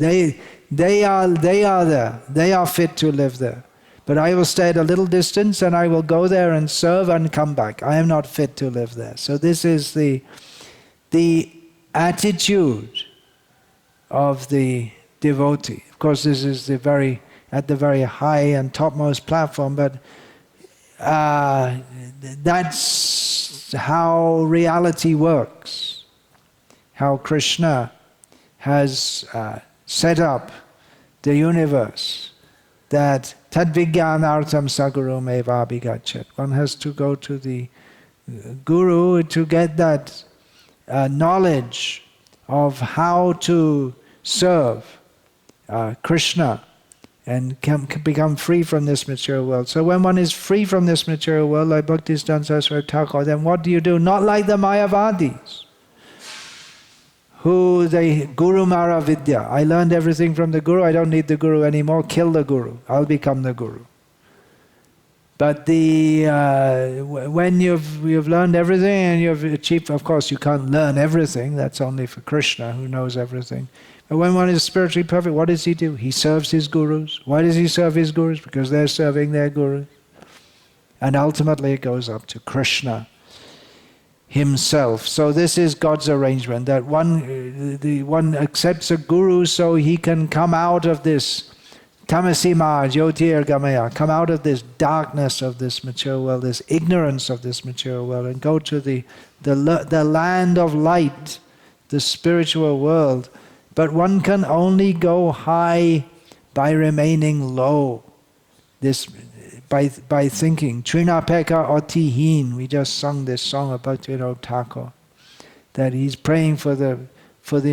A: They are there. They are fit to live there. But I will stay at a little distance and I will go there and serve and come back. I am not fit to live there. So this is the attitude of the devotee. Of course, this is at the very high and topmost platform, but that's how reality works. How Krishna has set up the universe, that tadvijnanartham sagurum eva abhigachat. One has to go to the guru to get that knowledge of how to serve Krishna and can become free from this material world. So when one is free from this material world, like Bhaktisiddhanta Saraswati Thakur, then what do? Not like the Mayavadis, who they Guru Mara Vidya. I learned everything from the Guru, I don't need the Guru anymore, kill the Guru, I'll become the Guru. But when you've learned everything and you've achieved, of course you can't learn everything, that's only for Krishna who knows everything. But when one is spiritually perfect, what does he do? He serves his gurus. Why does he serve his gurus? Because they're serving their gurus. And ultimately it goes up to Krishna himself. So this is God's arrangement, that one accepts a guru so he can come out of this tamasima jyotir gamaya, come out of this darkness of this material world, this ignorance of this material world, and go to the land of light, the spiritual world. But one can only go high by remaining low. This by thinking. Trinapeka otihin. We just sung this song about Bhaktivinoda Thakur, that he's praying for the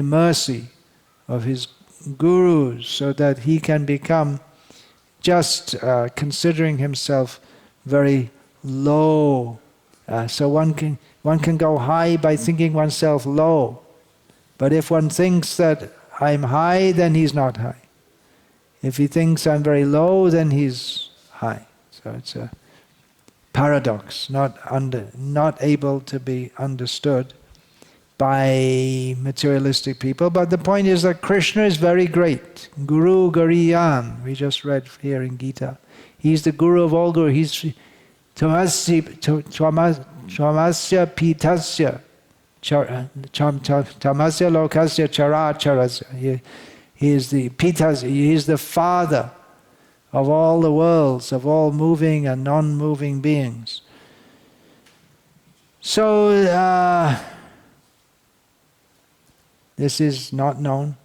A: mercy of his gurus, so that he can become just considering himself very low. So one can go high by thinking oneself low. But if one thinks that I'm high, then he's not high. If he thinks I'm very low, then he's high. So it's a paradox, not able to be understood by materialistic people. But the point is that Krishna is very great. Guru Gariyan, we just read here in Gita. He's the Guru of all Gurus. He's Twamasya Pitasya. Tamasya lokasya characharasya. He is the Pitas, he is the father of all the worlds, of all moving and non-moving beings. So this is not known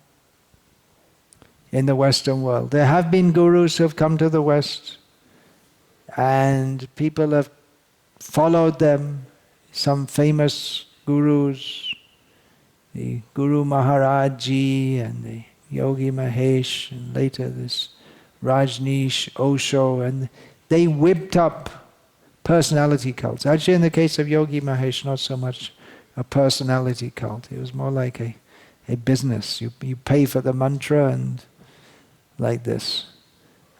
A: in the Western world. There have been gurus who have come to the West, and people have followed them. Some famous gurus, the Guru Maharaj Ji and the Yogi Mahesh, and later this Rajneesh, Osho, and they whipped up personality cults. Actually, in the case of Yogi Mahesh, not so much a personality cult. It was more like a business. You pay for the mantra and like this.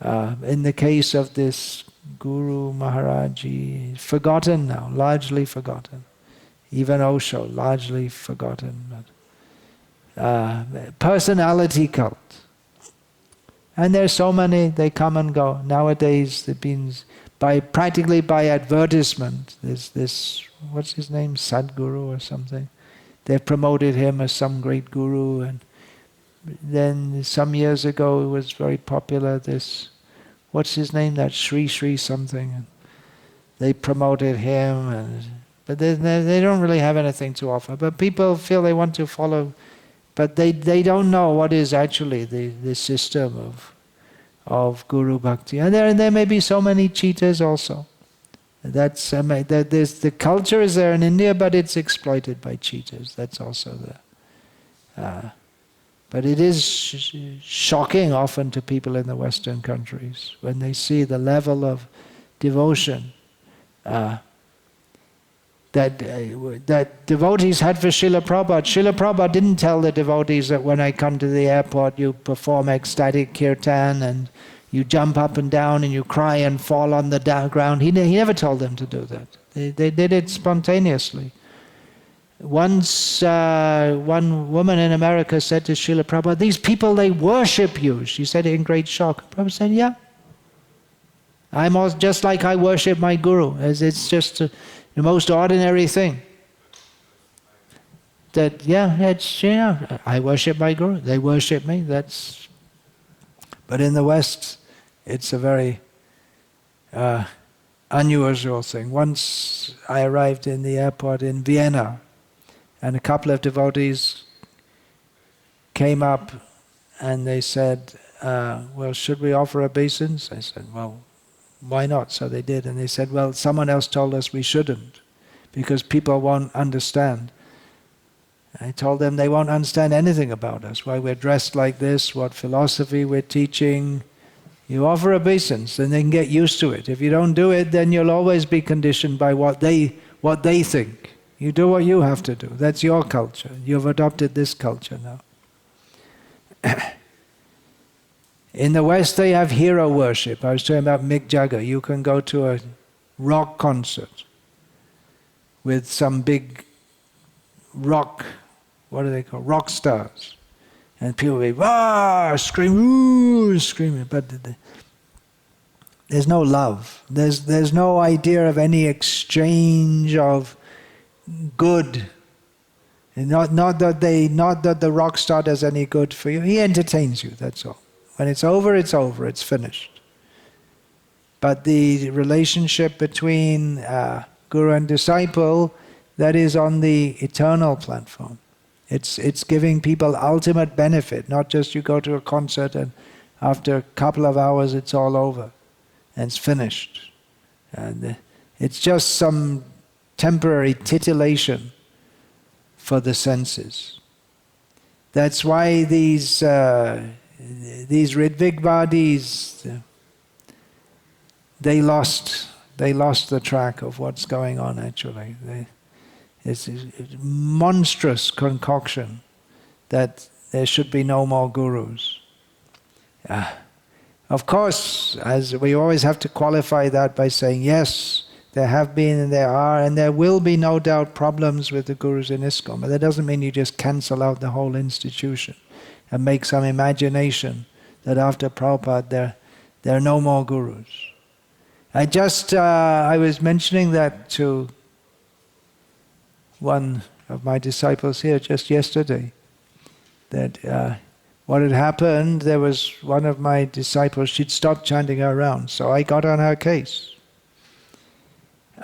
A: In the case of this Guru Maharaj Ji, forgotten now, largely forgotten. Even Osho, largely forgotten. But, personality cult. And there's so many, they come and go. Nowadays, they've been practically by advertisement. There's this, what's his name, Sadguru or something. They've promoted him as some great guru. And then some years ago, it was very popular, this, what's his name, that Sri something. And they promoted him, but they don't really have anything to offer. But people feel they want to follow But they don't know what is actually the system of Guru Bhakti. And there may be so many cheaters also. The culture is there in India, but it's exploited by cheaters. That's also there. But it is shocking often to people in the Western countries when they see the level of devotion that devotees had for Srila Prabhupada. Srila Prabhupada didn't tell the devotees that when I come to the airport you perform ecstatic kirtan and you jump up and down and you cry and fall on the ground. He never told them to do that. They did it spontaneously. Once one woman in America said to Srila Prabhupada, "These people, they worship you." She said it in great shock. Prabhupada said, "Yeah. I'm all, just like I worship my Guru. As it's just the most ordinary thing. That, I worship my Guru. They worship me. That's..." But in the West, it's a very unusual thing. Once I arrived in the airport in Vienna, and a couple of devotees came up and they said, "Well, should we offer obeisance?" I said, "Well, why not?" So they did. And they said, "Well, someone else told us we shouldn't because people won't understand." I told them they won't understand anything about us, why we're dressed like this, what philosophy we're teaching. You offer obeisance and they can get used to it. If you don't do it, then you'll always be conditioned by what they think. You do what you have to do. That's your culture. You've adopted this culture now. In the West, they have hero worship. I was talking about Mick Jagger. You can go to a rock concert with some big rock, what do they call, rock stars. And people will be, screaming. But there's no love. There's no idea of any exchange of good. And not that the rock star does any good for you. He entertains you, that's all. When it's over, it's finished. But the relationship between Guru and disciple, that is on the eternal platform. It's giving people ultimate benefit, not just you go to a concert and after a couple of hours it's all over and it's finished. And it's just some temporary titillation for the senses. That's why these Ridvigbadis, they lost the track of what's going on actually. It's a monstrous concoction that there should be no more gurus. Of course, as we always have to qualify that by saying, yes, there have been and there are and there will be no doubt problems with the gurus in ISKCON, but that doesn't mean you just cancel out the whole institution and make some imagination that after Prabhupada there are no more gurus. I was mentioning that to one of my disciples here just yesterday, that what had happened, there was one of my disciples, she'd stopped chanting her rounds, so I got on her case.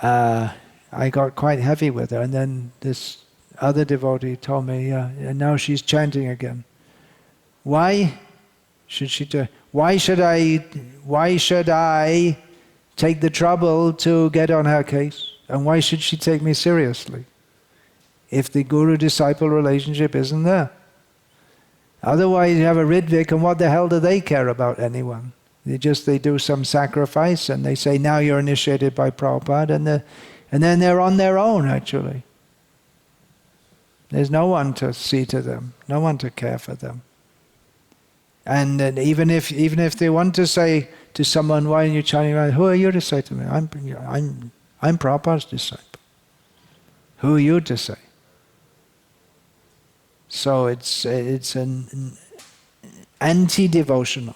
A: I got quite heavy with her, and then this other devotee told me, and now she's chanting again. Why should she do? Why should I take the trouble to get on her case? And why should she take me seriously if the guru-disciple relationship isn't there? Otherwise you have a Ridvik, and what the hell do they care about anyone? They do some sacrifice and they say, now you're initiated by Prabhupada, and then they're on their own actually. There's no one to see to them, no one to care for them. And even if they want to say to someone, why are you chanting around? Who are you to say to me? I'm Prabhupada's disciple. Who are you to say? So it's an anti-devotional.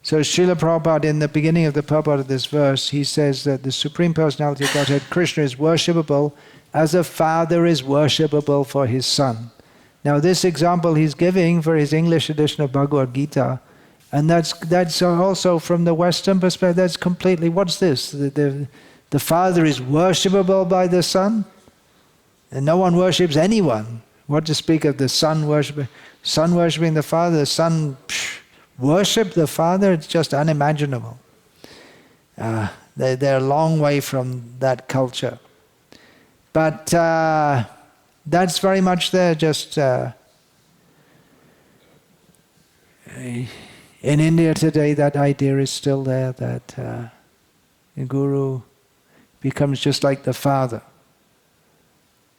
A: So Srila Prabhupada, in the beginning of the purport of this verse, he says that the Supreme Personality of Godhead, Krishna, is worshipable as a father is worshipable for his son. Now this example he's giving for his English edition of Bhagavad-gita, and that's also from the Western perspective, that's completely, what's this? The father is worshipable by the son? And no one worships anyone What to speak of the son worshipping the father? The son worship the father? It's just unimaginable. They're a long way from that culture. But that's very much there, just in India today, that idea is still there, that the guru becomes just like the father.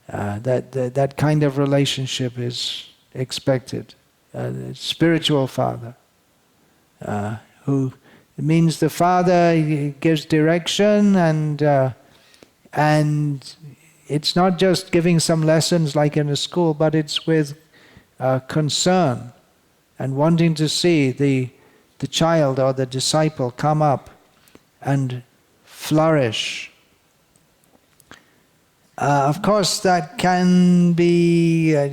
A: That kind of relationship is expected. Spiritual father, who it means the father gives direction, and it's not just giving some lessons like in a school, but it's with concern and wanting to see the child or the disciple come up and flourish. Of course, that can be, it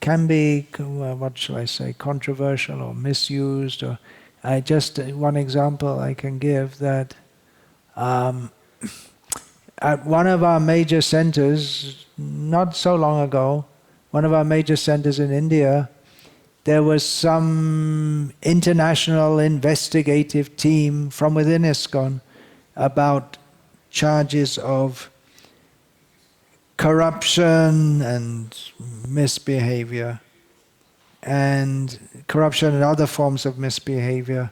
A: can be, what shall I say, controversial or misused. Or just one example I can give, that at one of our major centers, not so long ago, one of our major centers in India, there was some international investigative team from within ISKCON about charges of corruption and misbehavior, and corruption and other forms of misbehavior.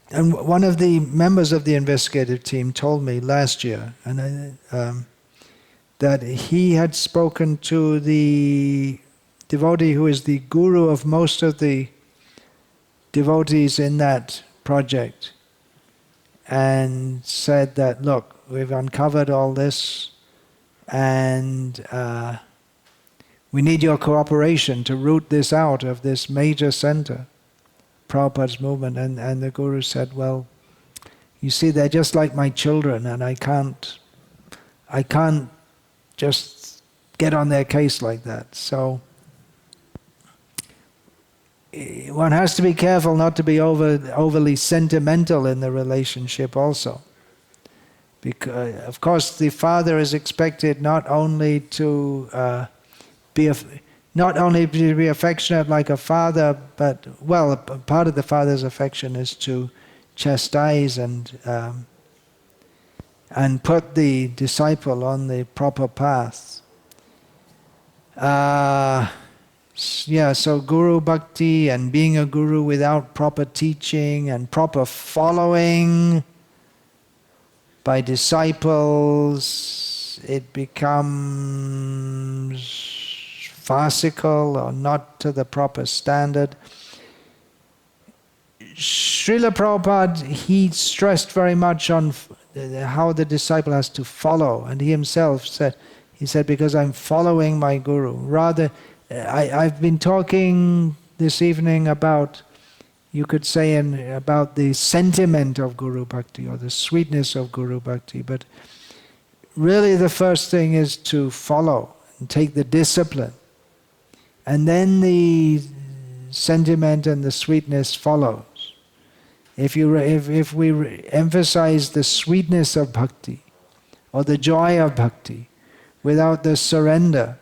A: And one of the members of the investigative team told me last year that he had spoken to the devotee who is the guru of most of the devotees in that project, and said that, look, we've uncovered all this, and we need your cooperation to root this out of this major center, Prabhupada's movement. And the guru said, well, you see, they're just like my children, and I can't just get on their case like that. So one has to be careful not to be overly sentimental in the relationship also. Because, of course, the father is expected not only to be affectionate like a father, but, well, part of the father's affection is to chastise and put the disciple on the proper path. So Guru Bhakti and being a guru without proper teaching and proper following by disciples, it becomes farcical or not to the proper standard. Srila Prabhupada, he stressed very much on how the disciple has to follow, and he himself said, because I'm following my guru. Rather, I've been talking this evening about, you could say, about the sentiment of Guru Bhakti or the sweetness of Guru Bhakti, but really the first thing is to follow and take the discipline, and then the sentiment and the sweetness follows. If we emphasize the sweetness of bhakti or the joy of bhakti without the surrender,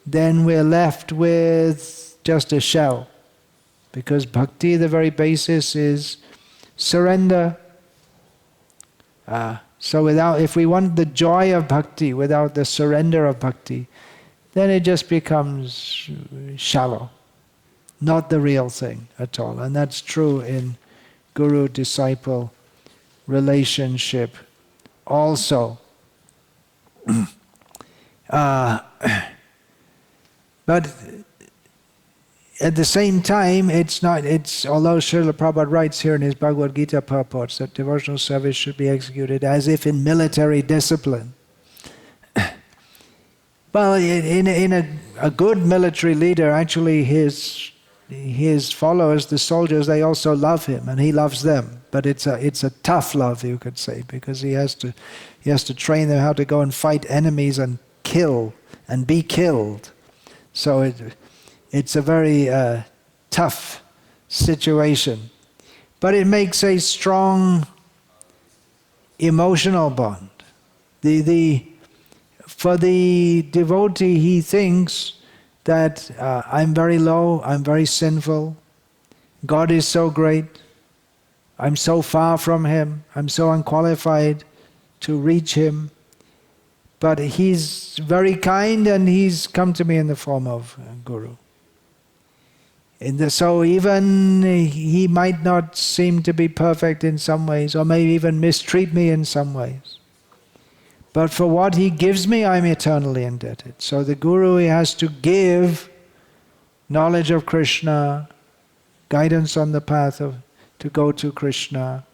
A: then we're left with just a shell. Because bhakti, the very basis is surrender. So if we want the joy of bhakti without the surrender of bhakti, then it just becomes shallow, not the real thing at all. And that's true in guru-disciple relationship also. But at the same time, although Srila Prabhupada writes here in his Bhagavad-gita purports that devotional service should be executed as if in military discipline. Well, in a good military leader, actually his followers, the soldiers, they also love him and he loves them. But it's a tough love, you could say, because he has to train them how to go and fight enemies and kill and be killed. So it's a very tough situation. But it makes a strong emotional bond. For the devotee, he thinks that I'm very low, I'm very sinful, God is so great, I'm so far from Him, I'm so unqualified to reach Him. But He's very kind and He's come to me in the form of a Guru. So even He might not seem to be perfect in some ways, or maybe even mistreat me in some ways. But for what He gives me, I'm eternally indebted. So the Guru, he has to give knowledge of Krishna, guidance on the path to go to Krishna.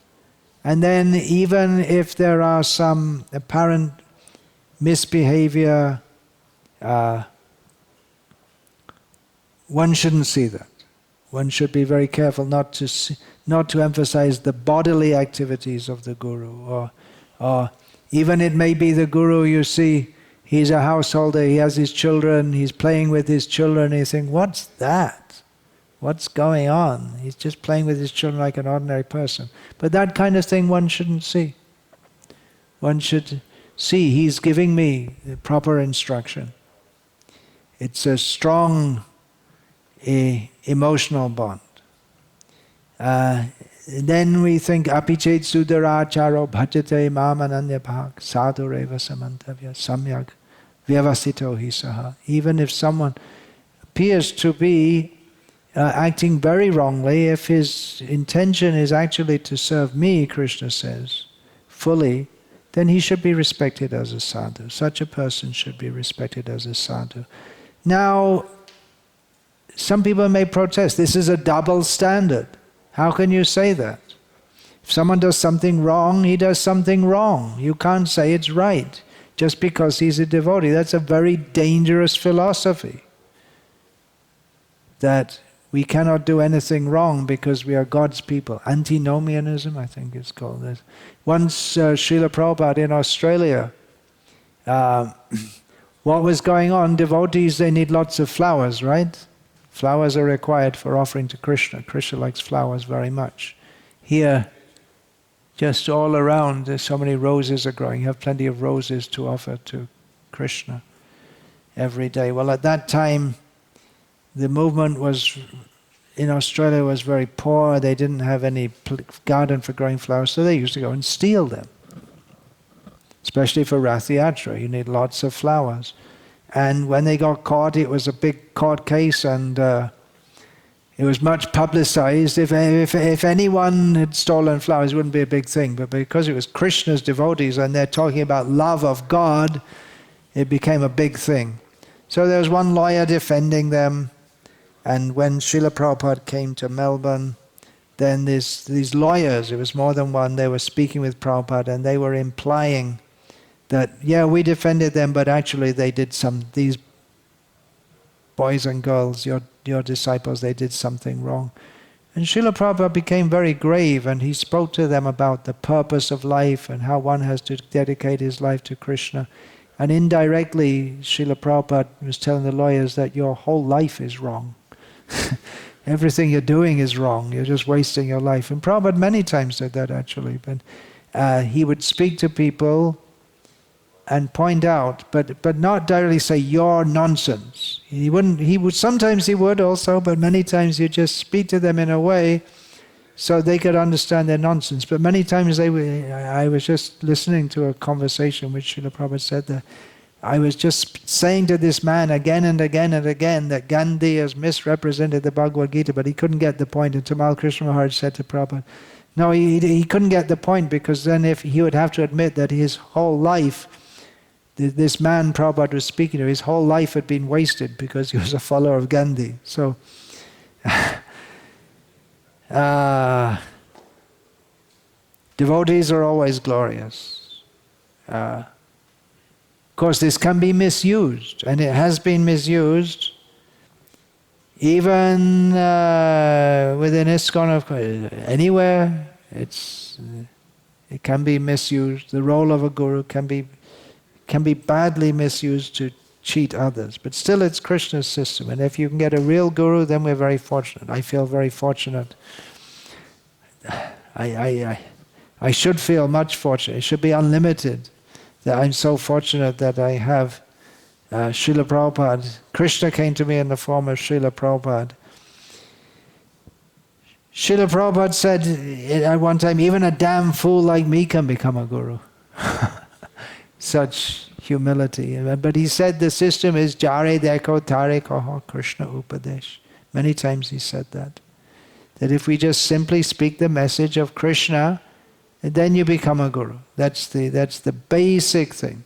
A: And then even if there are some apparent misbehavior, one shouldn't see that. One should be very careful not to emphasize the bodily activities of the Guru, or even it may be the Guru, you see, he's a householder, he has his children, he's playing with his children, and you think, what's that? What's going on? He's just playing with his children like an ordinary person. But that kind of thing one shouldn't see. One should see he's giving me the proper instruction. It's a strong emotional bond. Then we think, apichet sudaracharo bhajate mam ananyabhag sadhureva samantavya samyak vyavasito hi saha. Even if someone appears to be acting very wrongly, if his intention is actually to serve me, Krishna says, fully, then he should be respected as a sadhu. Such a person should be respected as a sadhu. Now, some people may protest, this is a double standard. How can you say that? If someone does something wrong, he does something wrong. You can't say it's right just because he's a devotee. That's a very dangerous philosophy. That we cannot do anything wrong because we are God's people. Antinomianism, I think it's called this. Once Srila Prabhupada in Australia, what was going on? Devotees, they need lots of flowers, right? Flowers are required for offering to Krishna. Krishna likes flowers very much. Here, just all around, there's so many roses are growing. You have plenty of roses to offer to Krishna every day. Well, at that time, the movement in Australia was very poor. They didn't have any garden for growing flowers, so they used to go and steal them. Especially for Rath Yatra, you need lots of flowers. And when they got caught, it was a big court case, and it was much publicized. If anyone had stolen flowers, it wouldn't be a big thing. But because it was Krishna's devotees, and they're talking about love of God, it became a big thing. So there was one lawyer defending them, and when Srila Prabhupada came to Melbourne, then these lawyers, it was more than one, they were speaking with Prabhupada, and they were implying that, yeah, we defended them, but actually they did these boys and girls, your disciples, they did something wrong. And Srila Prabhupada became very grave, and he spoke to them about the purpose of life and how one has to dedicate his life to Krishna. And indirectly, Srila Prabhupada was telling the lawyers that your whole life is wrong. Everything you're doing is wrong. You're just wasting your life. And Prabhupada many times said that, actually. But he would speak to people and point out, but not directly say, you're nonsense. He would, sometimes he would also, but many times he'd just speak to them in a way so they could understand their nonsense. But many times I was just listening to a conversation which Srila Prabhupada said that I was just saying to this man again and again and again that Gandhi has misrepresented the Bhagavad-gita, but he couldn't get the point. And Tamal Krishna Maharaj said to Prabhupada, no, he couldn't get the point, because then if he would have to admit that his whole life, this man Prabhupada was speaking to, his whole life had been wasted because he was a follower of Gandhi. So, devotees are always glorious. Of course, this can be misused, and it has been misused. Even within ISKCON, of course, anywhere, it can be misused. The role of a guru can be badly misused to cheat others. But still, it's Krishna's system. And if you can get a real guru, then we're very fortunate. I feel very fortunate. I should feel much fortunate. It should be unlimited. that I'm so fortunate that I have Srila Prabhupada. Krishna came to me in the form of Srila Prabhupada. Srila Prabhupada said at one time, even a damn fool like me can become a guru. Such humility. But he said the system is Jare Deko Tare Kaho Krishna Upadesh. Many times he said that. That if we just simply speak the message of Krishna, then you become a guru. That's the basic thing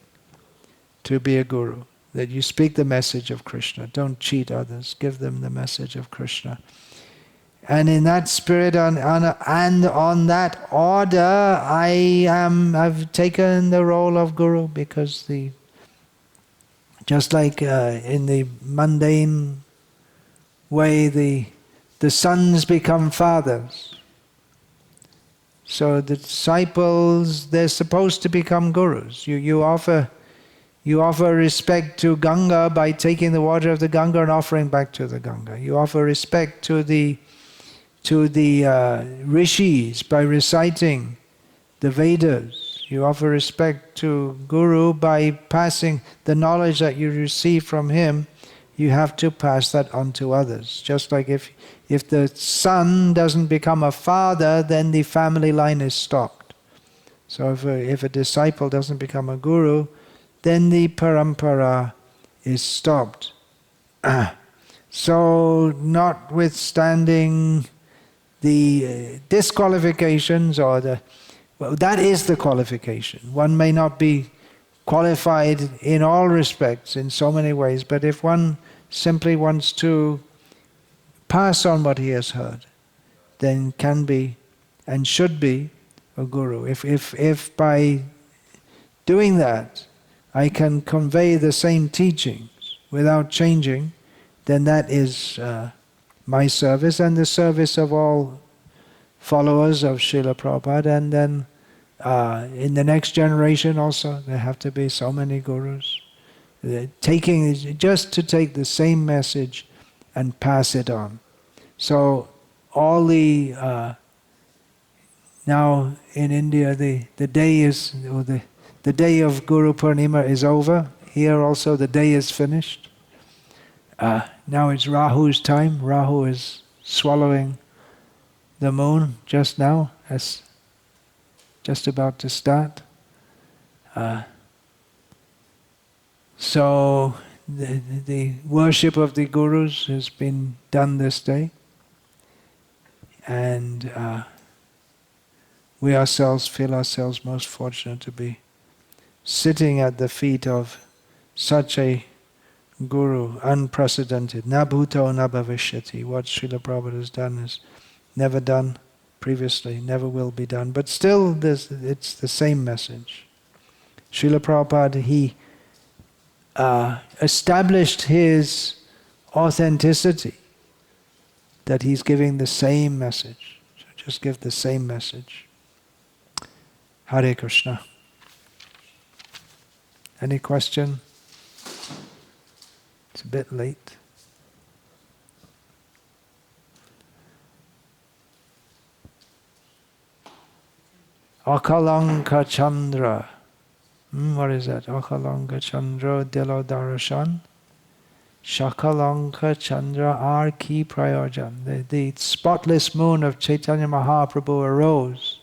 A: to be a guru. That you speak the message of Krishna. Don't cheat others. Give them the message of Krishna. And in that spirit and on that order, I've taken the role of guru, because just like in the mundane way, the sons become fathers. So the disciples, they're supposed to become gurus. You offer respect to Ganga by taking the water of the Ganga and offering back to the Ganga. You offer respect to the rishis by reciting the Vedas. You offer respect to Guru by passing the knowledge that you receive from him. You have to pass that on to others. Just like if the son doesn't become a father, then the family line is stopped. So if a disciple doesn't become a guru, then the parampara is stopped. So notwithstanding the disqualifications that is the qualification. One may not be qualified in all respects, in so many ways, but if one simply wants to pass on what he has heard, then can be and should be a guru. If by doing that I can convey the same teachings without changing, then that is my service and the service of all followers of Srila Prabhupada. And then in the next generation also, there have to be so many gurus. Just to take the same message and pass it on. So all the, now in India, the day is, or the day of Guru Purnima is over. Here also the day is finished. Now it's Rahu's time. Rahu is swallowing the moon just now, as just about to start. So the worship of the gurus has been done this day, and we ourselves feel ourselves most fortunate to be sitting at the feet of such a guru, unprecedented. Na bhuto na bhavishyati. What Srila Prabhupada has done is never done previously, never will be done. But still, it's the same message. Srila Prabhupada, he established his authenticity, that he's giving the same message. So just give the same message. Hare Krishna. Any question? It's a bit late. Akalanka Chandra. What is that? Akalanka Chandra Dilo Darashan. Shakalanka Chandra Ar Ki Prayojan. The spotless moon of Chaitanya Mahaprabhu arose.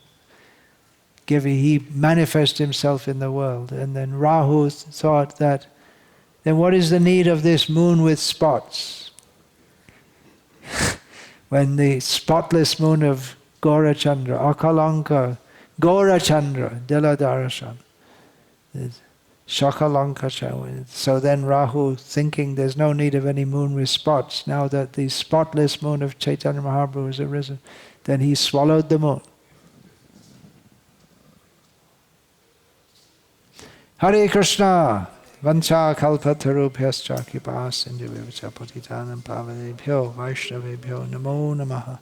A: He manifested himself in the world. And then Rahu thought that, then what is the need of this moon with spots? When the spotless moon of Gaurachandra, Akalanka, Gaurachandra, Diladarashan, Shakalanka Chandra. So then Rahu, thinking there's no need of any moon with spots, now that the spotless moon of Chaitanya Mahaprabhu has arisen, then he swallowed the moon. Hare Krishna! Vancha kalpatarubhyascha kripa sindhu vivacha patitanam pavanebhyo vaishnavebhyo namo namaha.